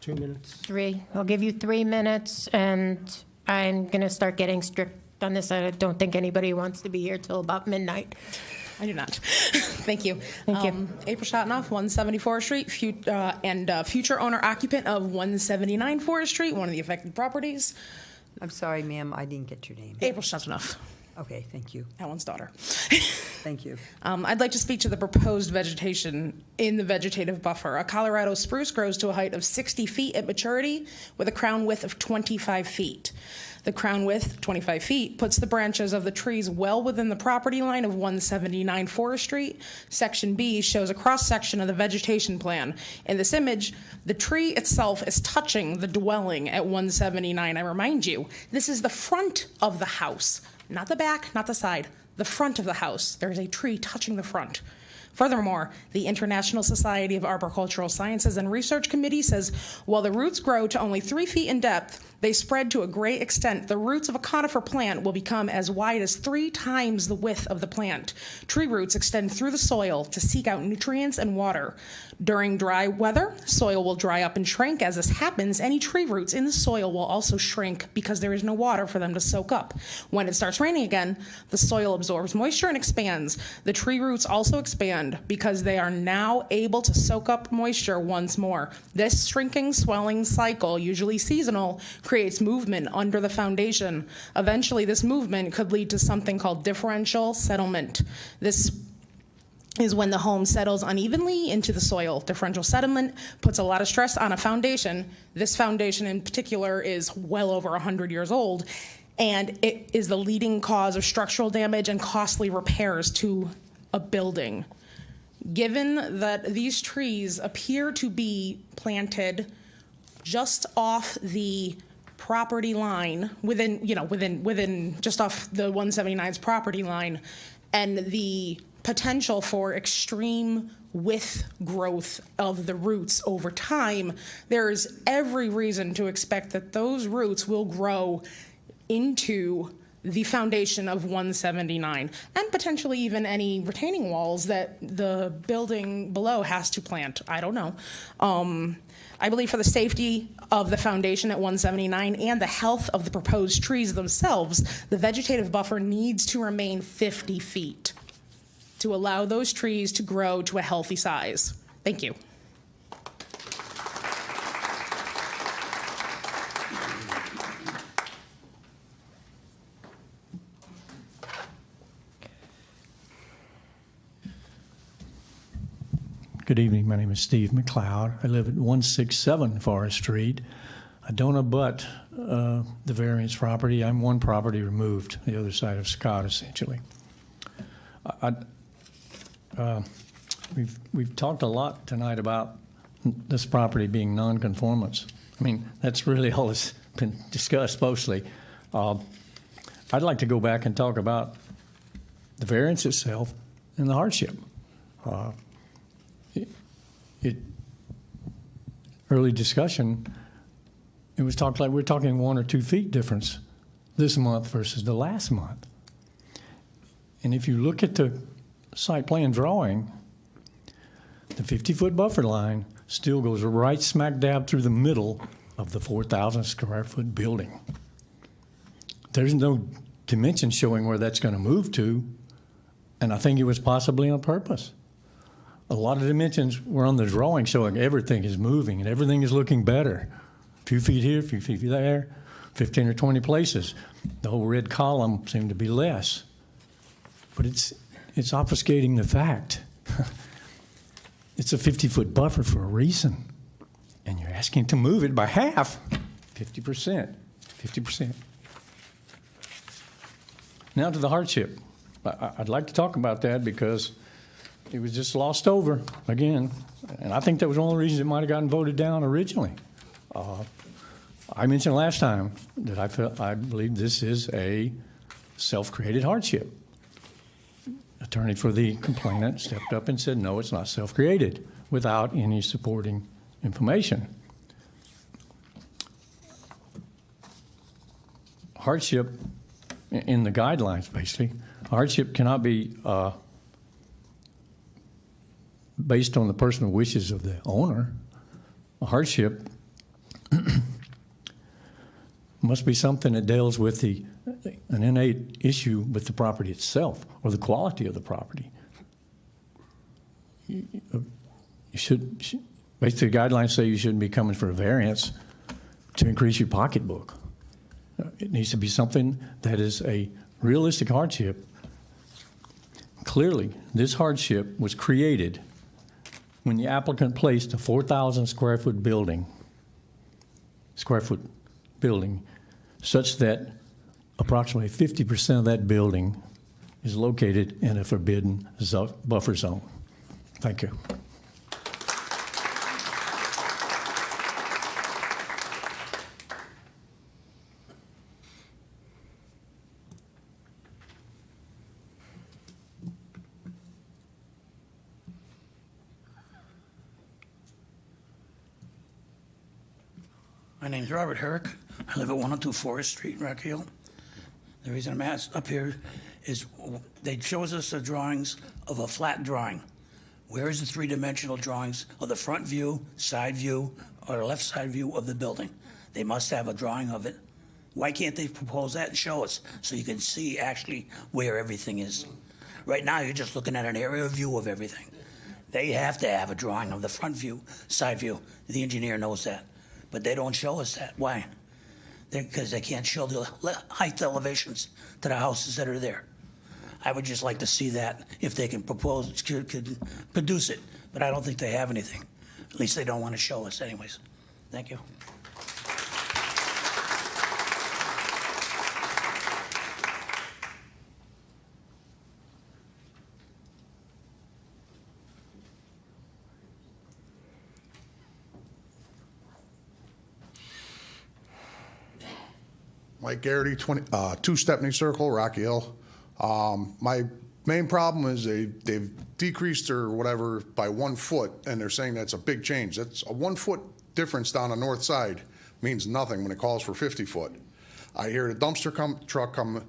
2 minutes. 3. I'll give you 3 minutes, and I'm going to start getting strict on this. I don't think anybody wants to be here till about midnight. I do not. Thank you. Thank you. April Shotnoff, 170 Forest Street, future owner occupant of 179 Forest Street, one of the affected properties. I'm sorry, ma'am, I didn't get your name. April Shotnoff, Okay, thank you. Alan's daughter. Thank you. I'd like to speak to the proposed vegetation in the vegetative buffer. A Colorado spruce grows to a height of 60 feet at maturity with a crown width of 25 feet. The crown width, 25 feet, puts the branches of the trees well within the property line of 179 Forest Street. Section B shows a cross-section of the vegetation plan. In this image, the tree itself is touching the dwelling at 179. I remind you, this is the front of the house, not the back, not the side, the front of the house. There is a tree touching the front. Furthermore, the International Society of Arboricultural Sciences and Research Committee says while the roots grow to only 3 feet in depth, they spread to a great extent. The roots of a conifer plant will become as wide as 3 times the width of the plant. Tree roots extend through the soil to seek out nutrients and water. During dry weather, soil will dry up and shrink. As this happens, any tree roots in the soil will also shrink because there is no water for them to soak up. When it starts raining again, the soil absorbs moisture and expands. The tree roots also expand because they are now able to soak up moisture once more. This shrinking, swelling cycle, usually seasonal, creates movement under the foundation. Eventually, this movement could lead to something called differential settlement. This is when the home settles unevenly into the soil. Differential settlement puts a lot of stress on a foundation. This foundation in particular is well over 100 years old, and it is the leading cause of structural damage and costly repairs to a building. Given that these trees appear to be planted just off the property line, within just off the 179's property line, and the potential for extreme width growth of the roots over time, there's every reason to expect that those roots will grow into the foundation of 179 and potentially even any retaining walls that the building below has to plant. I don't know. I believe for the safety of the foundation at 179 and the health of the proposed trees themselves, the vegetative buffer needs to remain 50 feet to allow those trees to grow to a healthy size. Thank you. Good evening. My name is Steve McLeod. I live at 167 Forest Street. I don't abut the variance property. I'm one property removed, the other side of Scott, essentially. We've talked a lot tonight about this property being non-conformance. I mean, that's really all that's been discussed mostly. I'd like to go back and talk about the variance itself and the hardship. Early discussion, it was talked like we're talking 1 or 2 feet difference this month versus the last month. And if you look at the site plan drawing, the 50-foot buffer line still goes right smack dab through the middle of the 4,000 square foot building. There's no dimension showing where that's going to move to, and I think it was possibly on purpose. A lot of dimensions were on the drawing showing everything is moving and everything is looking better. A few feet here, a few feet there, 15 or 20 places. The whole red column seemed to be less. But it's obfuscating the fact. It's a 50-foot buffer for a reason. And you're asking to move it by half, 50%, 50%. Now to the hardship. I'd like to talk about that because it was just lost over again, and I think that was one of the reasons it might have gotten voted down originally. I mentioned last time that I believe this is a self-created hardship. Attorney for the complainant stepped up and said, no, it's not self-created, without any supporting information. Hardship, in the guidelines, basically, hardship cannot be based on the personal wishes of the owner. A hardship must be something that deals with an innate issue with the property itself or the quality of the property. You should basically, the guidelines say you shouldn't be coming for a variance to increase your pocketbook. It needs to be something that is a realistic hardship. Clearly, this hardship was created when the applicant placed a 4,000 square foot building such that approximately 50% of that building is located in a forbidden buffer zone. Thank you. My name's Robert Herrick. I live at 102 Forest Street, Rock Hill. The reason I'm up here is they shows us the drawings of a flat drawing. Where is the three-dimensional drawings of the front view, side view, or left side view of the building? They must have a drawing of it. Why can't they propose that and show us so you can see actually where everything is? Right now, you're just looking at an aerial view of everything. They have to have a drawing of the front view, side view. The engineer knows that. But they don't show us that. Why? Because they can't show the height elevations to the houses that are there. I would just like to see that if they can propose, could produce it. But I don't think they have anything. At least they don't want to show us anyways. Thank you. Mike Garrity, 2 Stepney Circle, Rocky Hill. My main problem is they've decreased or whatever by 1 foot, and they're saying that's a big change. That's a 1 foot difference down the north side means nothing when it calls for 50 foot. I hear the dumpster truck come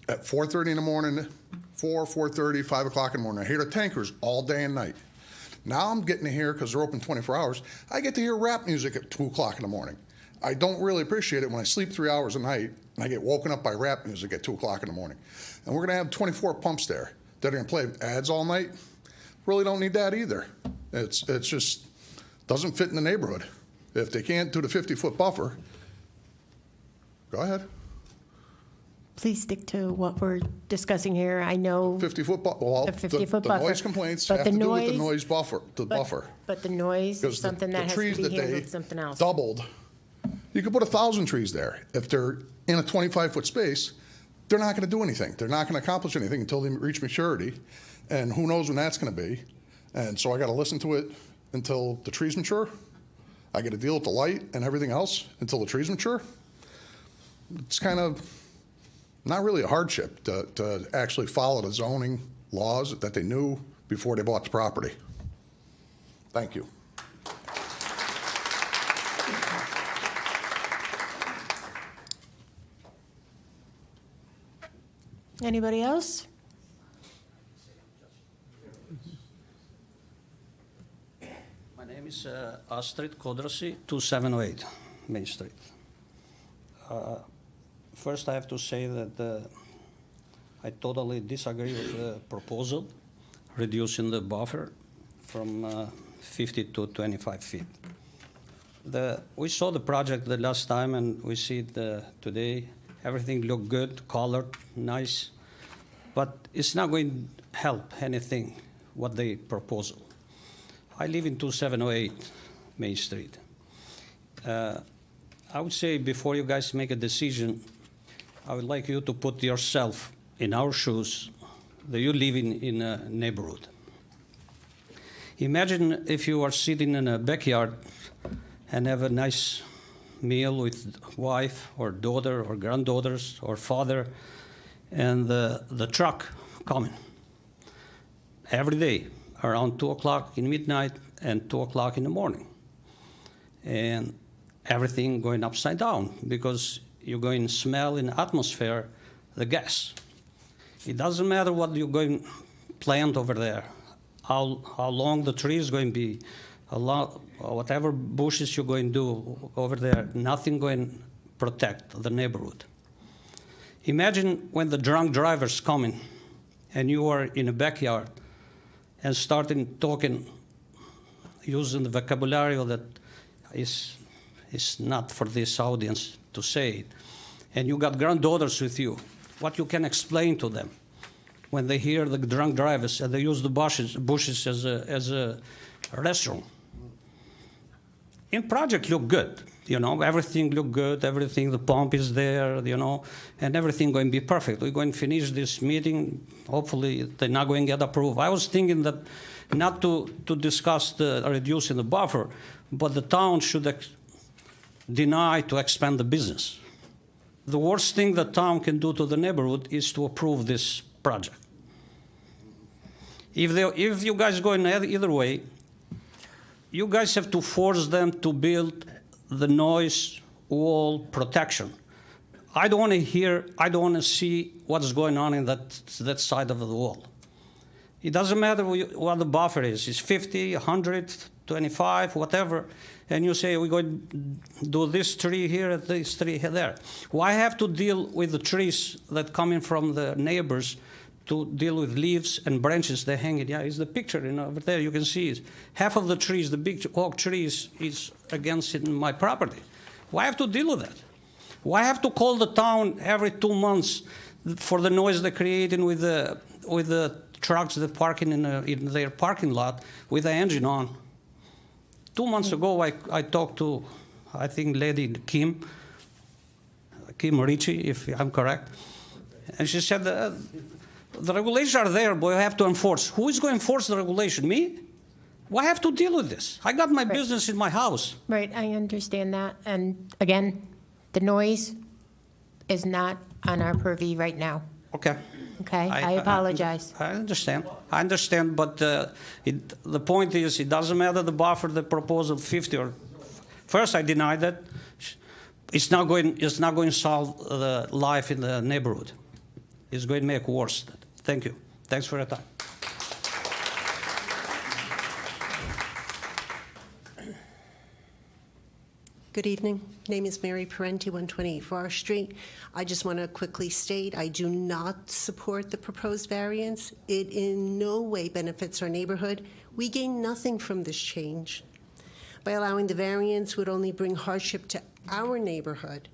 at 4:30 in the morning, 4:30, 5 o'clock in the morning. I hear the tankers all day and night. Now I'm getting to hear, because they're open 24 hours, I get to hear rap music at 2 o'clock in the morning. I don't really appreciate it when I sleep 3 hours a night and I get woken up by rap music at 2 o'clock in the morning. And we're going to have 24 pumps there that are going to play ads all night. Really don't need that either. It's just doesn't fit in the neighborhood. If they can't do the 50-foot buffer, go ahead. Please stick to what we're discussing here. I know 50-foot buffer. Well, the 50-foot the buffer. noise complaints But have the to do with the noise- noise buffer, buffer. But the noise is Because something that has to trees be that handled they with something else. doubled. You could put 1,000 trees there. If they're in a 25-foot space, they're not going to do anything. They're not going to accomplish anything until they reach maturity, and who knows when that's going to be. And so I got to listen to it until the trees mature. I got to deal with the light and everything else until the trees mature. It's kind of not really a hardship to actually follow the zoning laws that they knew before they bought the property. Thank you. Anybody else? My name is Astrid Kodrasi, 2708 Main Street. First, I have to say that I totally disagree with the proposal, reducing the buffer from 50 to 25 feet. We saw the project the last time, and we see it today. Everything looked good, colored, nice, but it's not going to help anything, what they proposal. I live in 2708 Main Street. I would say before you guys make a decision, I would like you to put yourself in our shoes, that you live in a neighborhood. Imagine if you are sitting in a backyard and have a nice meal with wife or daughter or granddaughters or father, and the truck coming every day around 2 o'clock in midnight and 2 o'clock in the morning. And everything going upside down because you're going to smell in the atmosphere the gas. It doesn't matter what you're going to plant over there, how long the tree is going to be, whatever bushes you're going to do over there, nothing going to protect the neighborhood. Imagine when the drunk driver's coming and you are in a backyard and starting talking, using the vocabulary that is not for this audience to say it, and you got granddaughters with you, what you can explain to them when they hear the drunk drivers and they use the bushes as a restroom. In project look good, You know, everything look good, everything, the pump is there, you know, and everything going to be perfect. We're going to finish this meeting. Hopefully, they're not going to get approved. I was thinking that not to discuss the reducing the buffer, but the town should deny to expand the business. The worst thing the town can do to the neighborhood is to approve this project. If you guys go in either way, you guys have to force them to build the noise wall protection. I don't want to hear, I don't want to see what's going on in that side of the wall. It doesn't matter what the buffer is. It's 50, 100, 25, whatever. And you say, we're going to do this tree here, this tree there. Why have to deal with the trees that come in from the neighbors to deal with leaves and branches that hang it? Yeah, it's the picture over there. You can see it. Half of the trees, the big oak trees, is against it in my property. Why have to deal with that? Why have to call the town every 2 months for the noise they're creating with the trucks that parking in their parking lot with the engine on? 2 months ago, I talked to, I think, Lady Kim Ritchie, if I'm correct, and she said the regulations are there, but you have to enforce. Who is going to enforce the regulation? Me? Why have to deal with this? I got my business in my house. Right, I understand that. And again, the noise is not on our purview right now. Okay. Okay, I apologize. I understand, but the point is, it doesn't matter the buffer, the proposal 50 or. First, I denied that. It's not going to solve the life in the neighborhood. It's going to make worse. Thank you. Thanks for your time. Good evening. Name is Mary Parenti, 128 Forest Street. I just want to quickly state I do not support the proposed variance. It in no way benefits our neighborhood. We gain nothing from this change. By allowing the variance would only bring hardship to our neighborhood.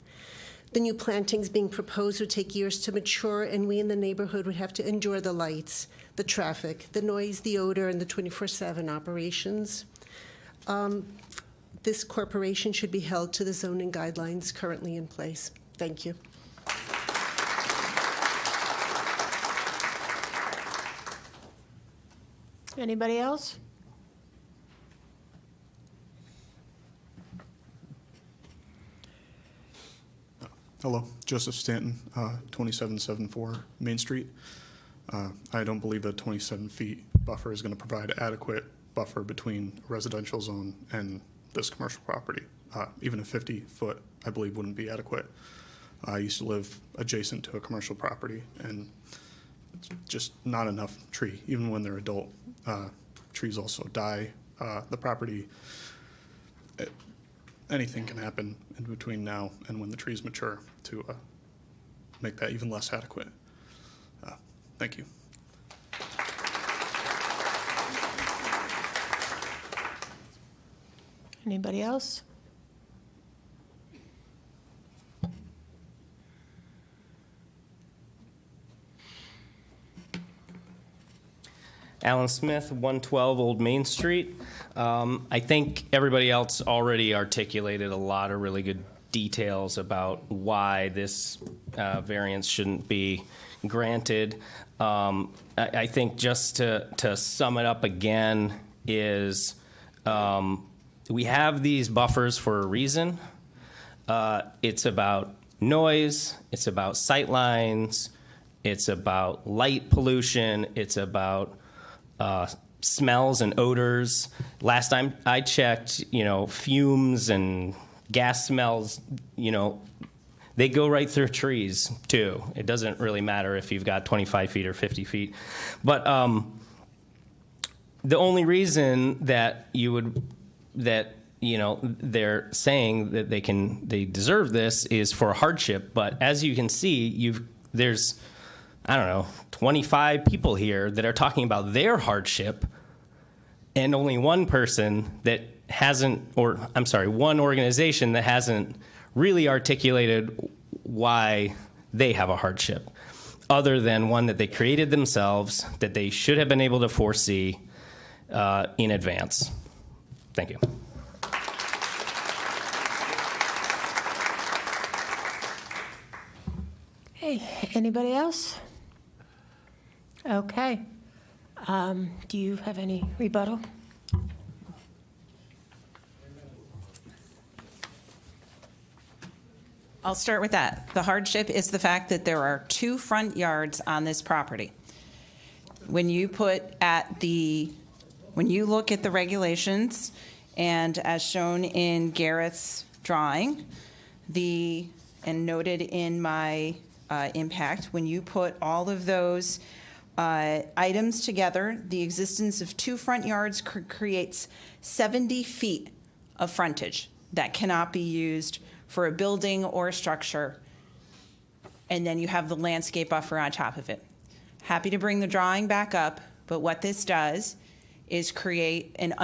The new plantings being proposed would take years to mature, and we in the neighborhood would have to endure the lights, the traffic, the noise, the odor, and the 24/7 operations. This corporation should be held to the zoning guidelines currently in place. Thank you. Anybody else? Hello, Joseph Stanton, 2774 Main Street. I don't believe a 27 feet buffer is going to provide adequate buffer between a residential zone and this commercial property. Even a 50-foot, I believe, wouldn't be adequate. I used to live adjacent to a commercial property, and it's just not enough tree, even when they're adult. Trees also die. The property, anything can happen in between now and when the trees mature to make that even less adequate. Thank you. Anybody else? Alan Smith, 112 Old Main Street. I think everybody else already articulated a lot of really good details about why this variance shouldn't be granted. I think just to sum it up again is we have these buffers for a reason. It's about noise, it's about sight lines, it's about light pollution, it's about smells and odors. Last time I checked, fumes and gas smells, they go right through trees too. It doesn't really matter if you've got 25 feet or 50 feet. But the only reason that they're saying that they deserve this is for hardship. But as you can see, there's 25 people here that are talking about their hardship, and only one person that one organization that hasn't really articulated why they have a hardship, other than one that they created themselves, that they should have been able to foresee in advance. Thank you. Okay, anybody else? Okay. Do you have any rebuttal? I'll start with that. The hardship is the fact that there are 2 front yards on this property. When you look at the regulations, and as shown in Garrett's drawing, and noted in my impact, when you put all of those items together, the existence of 2 front yards creates 70 feet of frontage that cannot be used for a building or a structure, and then you have the landscape buffer on top of it. Happy to bring the drawing back up, but what this does is create an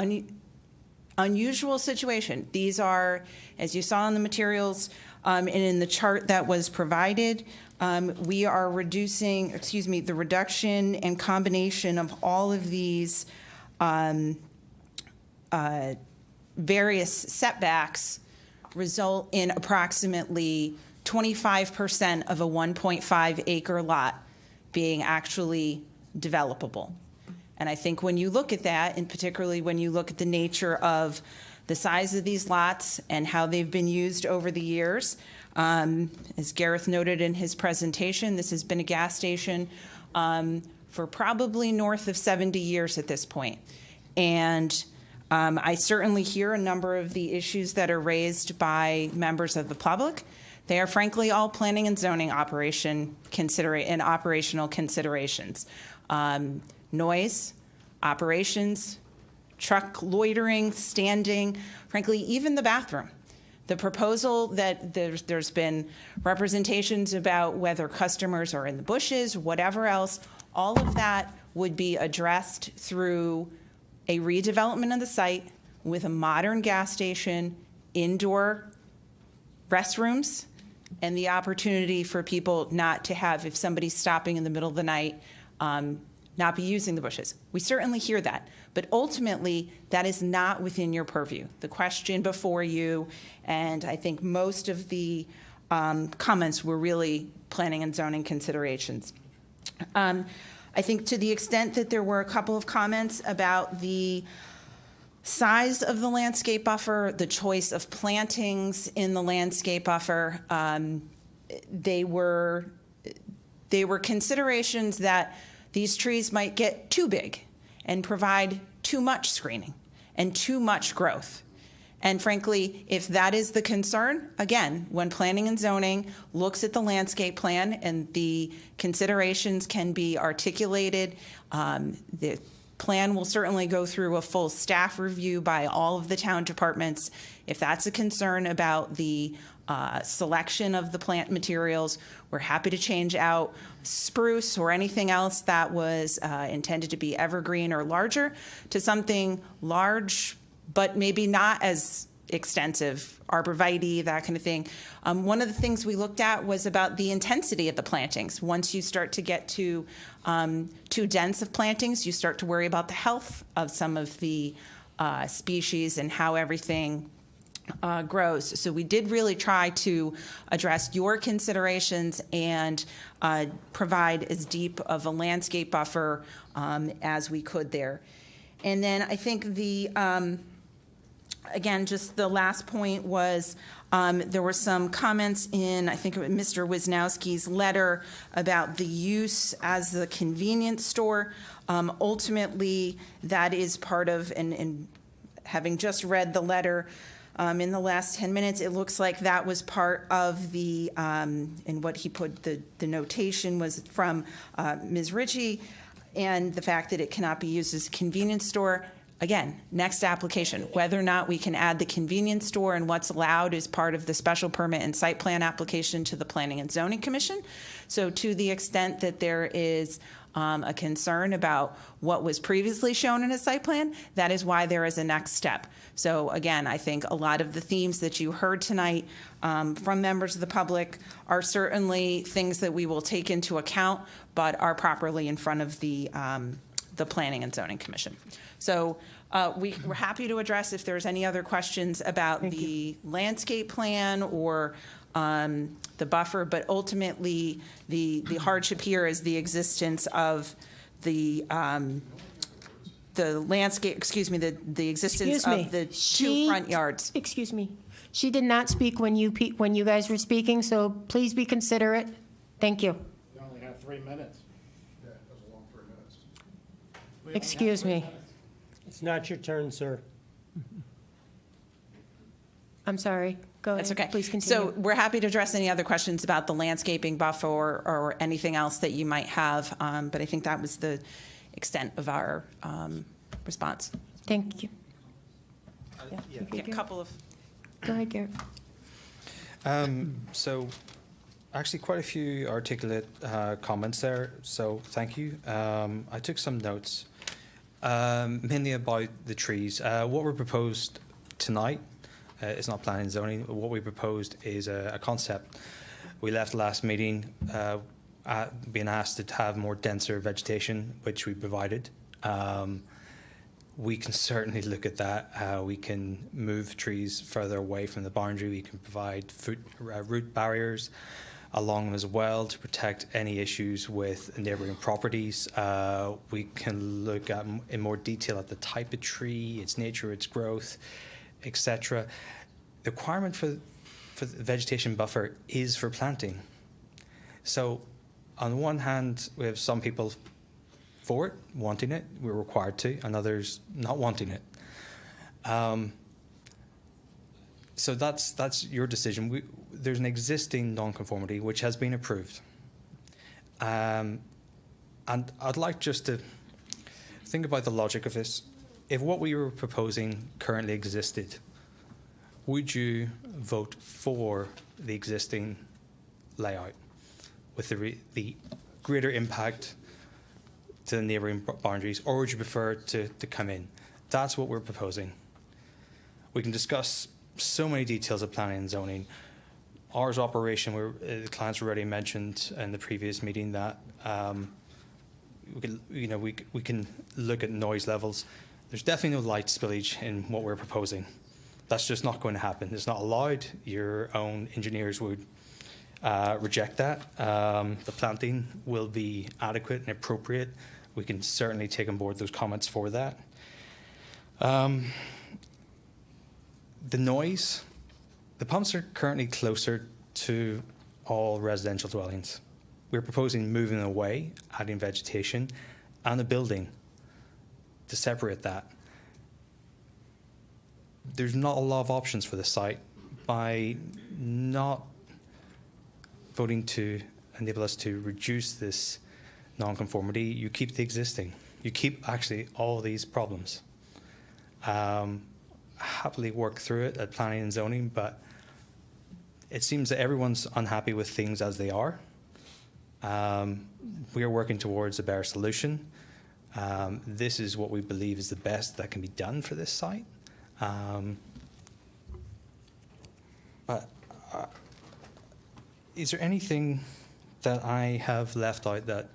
unusual situation. These are, as you saw in the materials and in the chart that was provided, we are reducing, the reduction and combination of all of these various setbacks result in approximately 25% of a 1.5 acre lot being actually developable. And I think when you look at that, and particularly when you look at the nature of the size of these lots and how they've been used over the years, as Gareth noted in his presentation, this has been a gas station for probably north of 70 years at this point. And I certainly hear a number of the issues that are raised by members of the public. They are frankly all planning and zoning operational considerations. Noise, operations, truck loitering, standing, frankly, even the bathroom. The proposal that there's been representations about whether customers are in the bushes, whatever else, all of that would be addressed through a redevelopment of the site with a modern gas station, indoor restrooms, and the opportunity for people not to have, if somebody's stopping in the middle of the night, not be using the bushes. We certainly hear that, but ultimately that is not within your purview. The question before you, and I think most of the comments were really planning and zoning considerations. I think to the extent that there were a couple of comments about the size of the landscape buffer, the choice of plantings in the landscape buffer, they were considerations that these trees might get too big and provide too much screening and too much growth. And frankly, if that is the concern, again, when planning and zoning looks at the landscape plan and the considerations can be articulated, the plan will certainly go through a full staff review by all of the town departments. If that's a concern about the selection of the plant materials, we're happy to change out spruce or anything else that was intended to be evergreen or larger to something large, but maybe not as extensive, arborvitae, that kind of thing. One of the things we looked at was about the intensity of the plantings. Once you start to get to too dense of plantings, you start to worry about the health of some of the species and how everything grows. So we did really try to address your considerations and provide as deep of a landscape buffer as we could there. And then I think again, just the last point was there were some comments in, I think, Mr. Wisnowski's letter about the use as the convenience store. Ultimately, that is part of, and having just read the letter in the last 10 minutes, it looks like that was part of the, and what he put, the notation was from Ms. Ritchie, and the fact that it cannot be used as a convenience store. Again, next application, whether or not we can add the convenience store and what's allowed is part of the special permit and site plan application to the Planning and Zoning Commission. So to the extent that there is a concern about what was previously shown in a site plan, that is why there is a next step. So again, I think a lot of the themes that you heard tonight from members of the public are certainly things that we will take into account, but are properly in front of the Planning and Zoning Commission. So we're happy to address if there's any other questions about the landscape plan or the buffer, but ultimately, the hardship here is the existence of the landscape, excuse me, the existence of the two front yards. Excuse me. She did not speak when you guys were speaking, so please be considerate. Thank you. You only have 3 minutes. Yeah, that was a long 3 minutes. Excuse me. It's not your turn, sir. I'm sorry. Go ahead. That's okay. Please continue. So we're happy to address any other questions about the landscaping buffer or anything else that you might have, but I think that was the extent of our response. Thank you. Yeah, a couple of. Go ahead, Garrett. So actually quite a few articulate comments there, so thank you. I took some notes, mainly about the trees. What were proposed tonight is not planning and zoning. What we proposed is a concept. We left last meeting being asked to have more denser vegetation, which we provided. We can certainly look at that. We can move trees further away from the boundary. We can provide root barriers along them as well to protect any issues with neighbouring properties. We can look at in more detail at the type of tree, its nature, its growth, etc. The requirement for the vegetation buffer is for planting. So on the one hand, we have some people for it, wanting it, we're required to, and others not wanting it. So that's your decision. There's an existing nonconformity which has been approved. And I'd like just to think about the logic of this. If what we were proposing currently existed, would you vote for the existing layout with the greater impact to the neighbouring boundaries, or would you prefer to come in? That's what we're proposing. We can discuss so many details of planning and zoning. Hours of operation, where the clients already mentioned in the previous meeting that we can look at noise levels. There's definitely no light spillage in what we're proposing. That's just not going to happen. It's not allowed. Your own engineers would reject that. The planting will be adequate and appropriate. We can certainly take on board those comments for that. The noise, the pumps are currently closer to all residential dwellings. We're proposing moving away, adding vegetation, and a building to separate that. There's not a lot of options for the site. By not voting to enable us to reduce this nonconformity, you keep the existing. You keep actually all these problems. Happily work through it at planning and zoning, but it seems that everyone's unhappy with things as they are. We are working towards a better solution. This is what we believe is the best that can be done for this site. But is there anything that I have left out that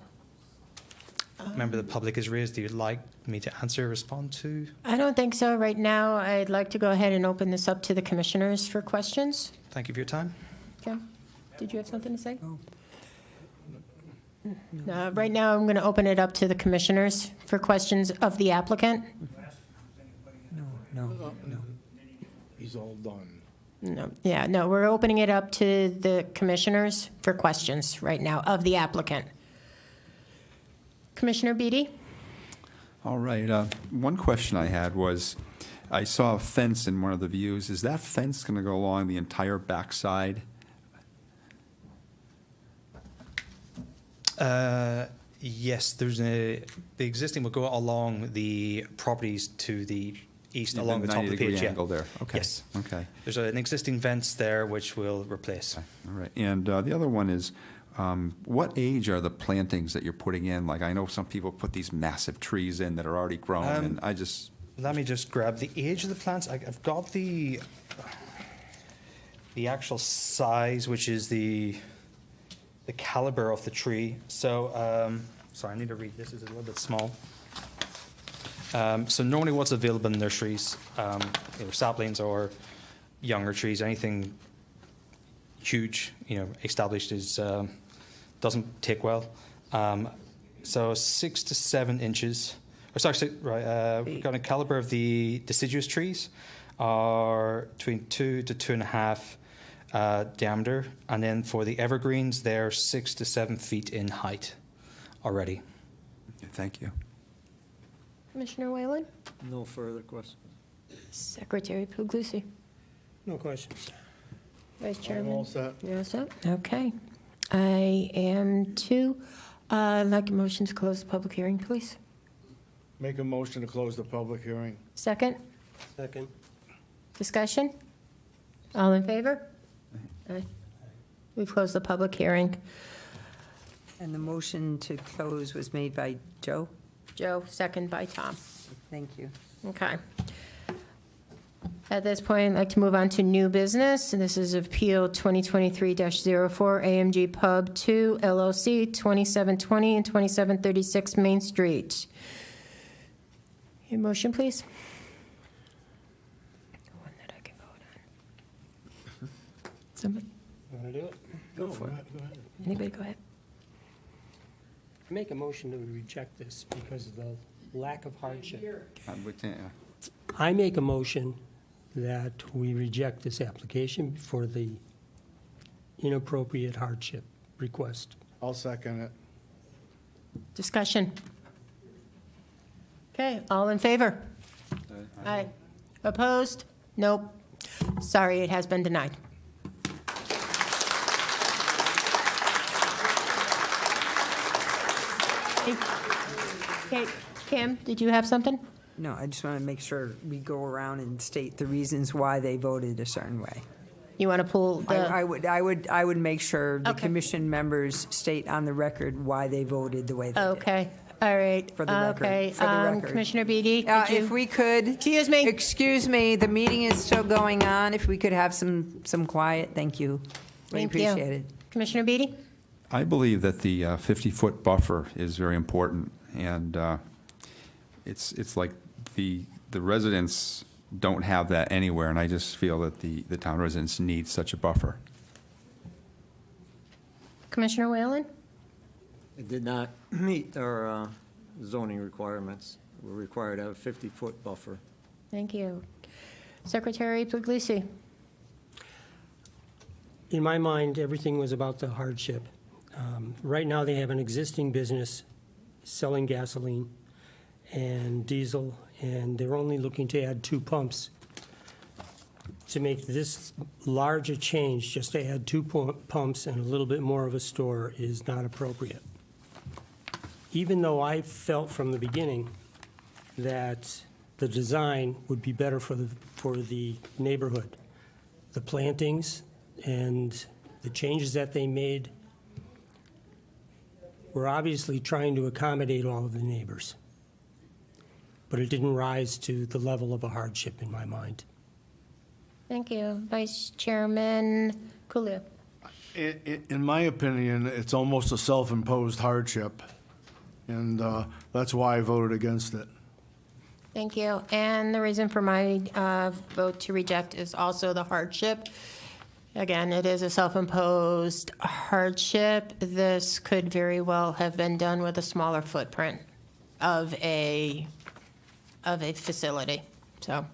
a member of the public has raised that you'd like me to answer or respond to? I don't think so. Right now, I'd like to go ahead and open this up to the commissioners for questions. Thank you for your time. Okay. Did you have something to say? No. Right now, I'm going to open it up to the commissioners for questions of the applicant. No. He's all done. No, yeah, no, we're opening it up to the commissioners for questions right now of the applicant. Commissioner Beatty? All right. One question I had was, I saw a fence in one of the views. Is that fence going to go along the entire backside? Yes, the existing will go along the properties to the east, along the top of the page. Angle there. Okay. Yes. Okay. There's an existing fence there which we'll replace. All right. And the other one is, what age are the plantings that you're putting in? Like, I know some people put these massive trees in that are already grown, and I just... Let me just grab the age of the plants. I've got the actual size, which is the caliber of the tree. So, sorry, I need to read this. It's a little bit small. So normally what's available in nurseries, saplings or younger trees, anything huge, established is doesn't take well. So 6 to 7 inches. We've got a caliber of the deciduous trees are between 2 to 2.5 diameter, and then for the evergreens, they're 6 to 7 feet in height already. Thank you. Commissioner Whalen? No further questions. Secretary Puglisi? No questions. Vice Chairman? all set. You're all set? Okay. I am too. I'd like a motion to close the public hearing, please. Make a motion to close the public hearing. Second? Second. Discussion? All in favor? Aye. We've closed the public hearing. And the motion to close was made by Joe? Joe, second by Tom. Thank you. Okay. At this point, I'd like to move on to new business, and this is Appeal 2023-04, AMG Pub 2 LLC, 2720 and 2736 Main Street. Your motion, please? One that I can vote on. Somebody? Want to do it? Go for it. Anybody, go ahead. I make a motion to reject this because of the lack of hardship. I make a motion that we reject this application for the inappropriate hardship request. I'll second it. Discussion. Okay, all in favor? Aye. Opposed? Nope. Sorry, it has been denied. Okay, Kim, did you have something? No, I just want to make sure we go around and state the reasons why they voted a certain way. You want to pull the? I would make sure the Okay. commission members state on the record why they voted the way they did. Okay, all right. For the record. Okay, For the record. Commissioner Beatty, could you? If we could. Excuse me, the meeting is still going on. If we could have some quiet, thank you. We Thank you. appreciate it. Commissioner Beatty? I believe that the 50-foot buffer is very important, and it's like the residents don't have that anywhere, and I just feel that the town residents need such a buffer. Commissioner Whalen? It did not meet our zoning requirements. We're required to have a 50-foot buffer. Thank you. Secretary Puglisi? In my mind, everything was about the hardship. Right now, they have an existing business selling gasoline and diesel, and they're only looking to add 2 pumps. To make this large a change, just to add 2 pumps and a little bit more of a store is not appropriate. Even though I felt from the beginning that the design would be better for the neighborhood. The plantings and the changes that they made were obviously trying to accommodate all of the neighbors. But it didn't rise to the level of a hardship in my mind. Thank you. Vice Chairman Coolio? In my opinion, it's almost a self-imposed hardship, and that's why I voted against it. Thank you. And the reason for my vote to reject is also the hardship. Again, it is a self-imposed hardship. This could very well have been done with a smaller footprint of a facility. So,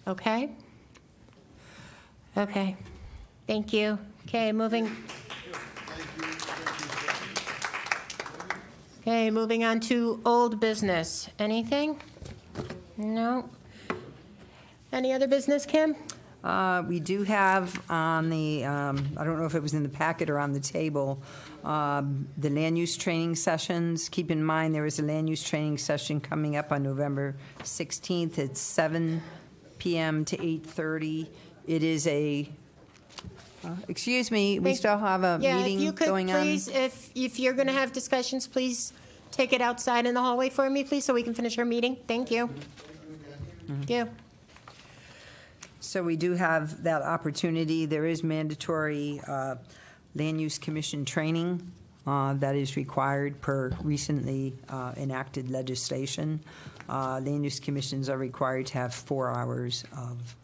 okay? Okay. Thank you. Okay, moving on to old business. Anything? No? Any other business, Kim? We do have on the, I don't know if it was in the packet or on the table, the land use training sessions. Keep in mind, there is a land use training session coming up on November 16th at 7 p.m. to 8:30. It is a, excuse me, we still have a meeting going on. Yeah, if you could, please, if you're going to have discussions, please take it outside in the hallway for me, please, so we can finish our meeting. Thank you. Thank you. So we do have that opportunity. There is mandatory land use commission training that is required per recently enacted legislation. Land use commissions are required to have 4 hours of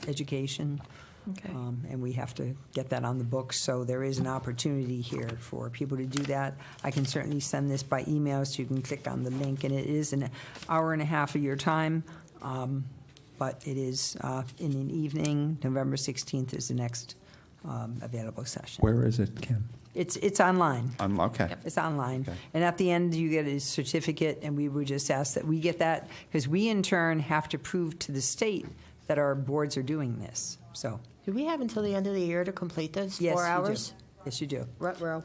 education Okay. And we have to get that on the books, so there is an opportunity here for people to do that. I can certainly send this by email, so you can click on the link, and it is an hour and a half of your time, but it is in an evening. November 16th is the next available session. Where is it, Kim? It's online. Okay. It's online. Okay. And at the end, you get a certificate, and we would just ask that we get that, because we in turn have to prove to the state that our boards are doing this, so. Do we have until the end of the year to complete those? Yes, 4 you do. hours? Yes, you do. Ruh-roh.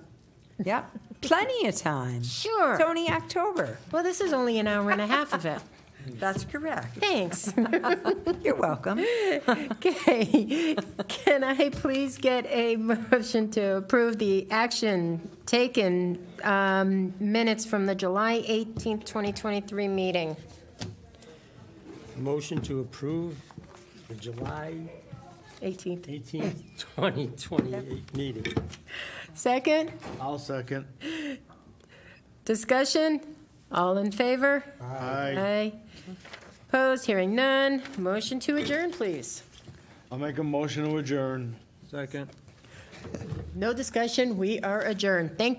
Yeah, plenty of time. Sure. It's only October. Well, this is only an hour and a half of it. That's correct. Thanks. You're welcome. Okay. Can I please get a motion to approve the action taken minutes from the July 18th, 2023 meeting? Motion to approve the July 18th. 2028 meeting. Second? I'll second. Discussion? All in favor? Aye. Opposed? Hearing none. Motion to adjourn, please. I'll make a motion to adjourn. Second. No discussion. We are adjourned. Thank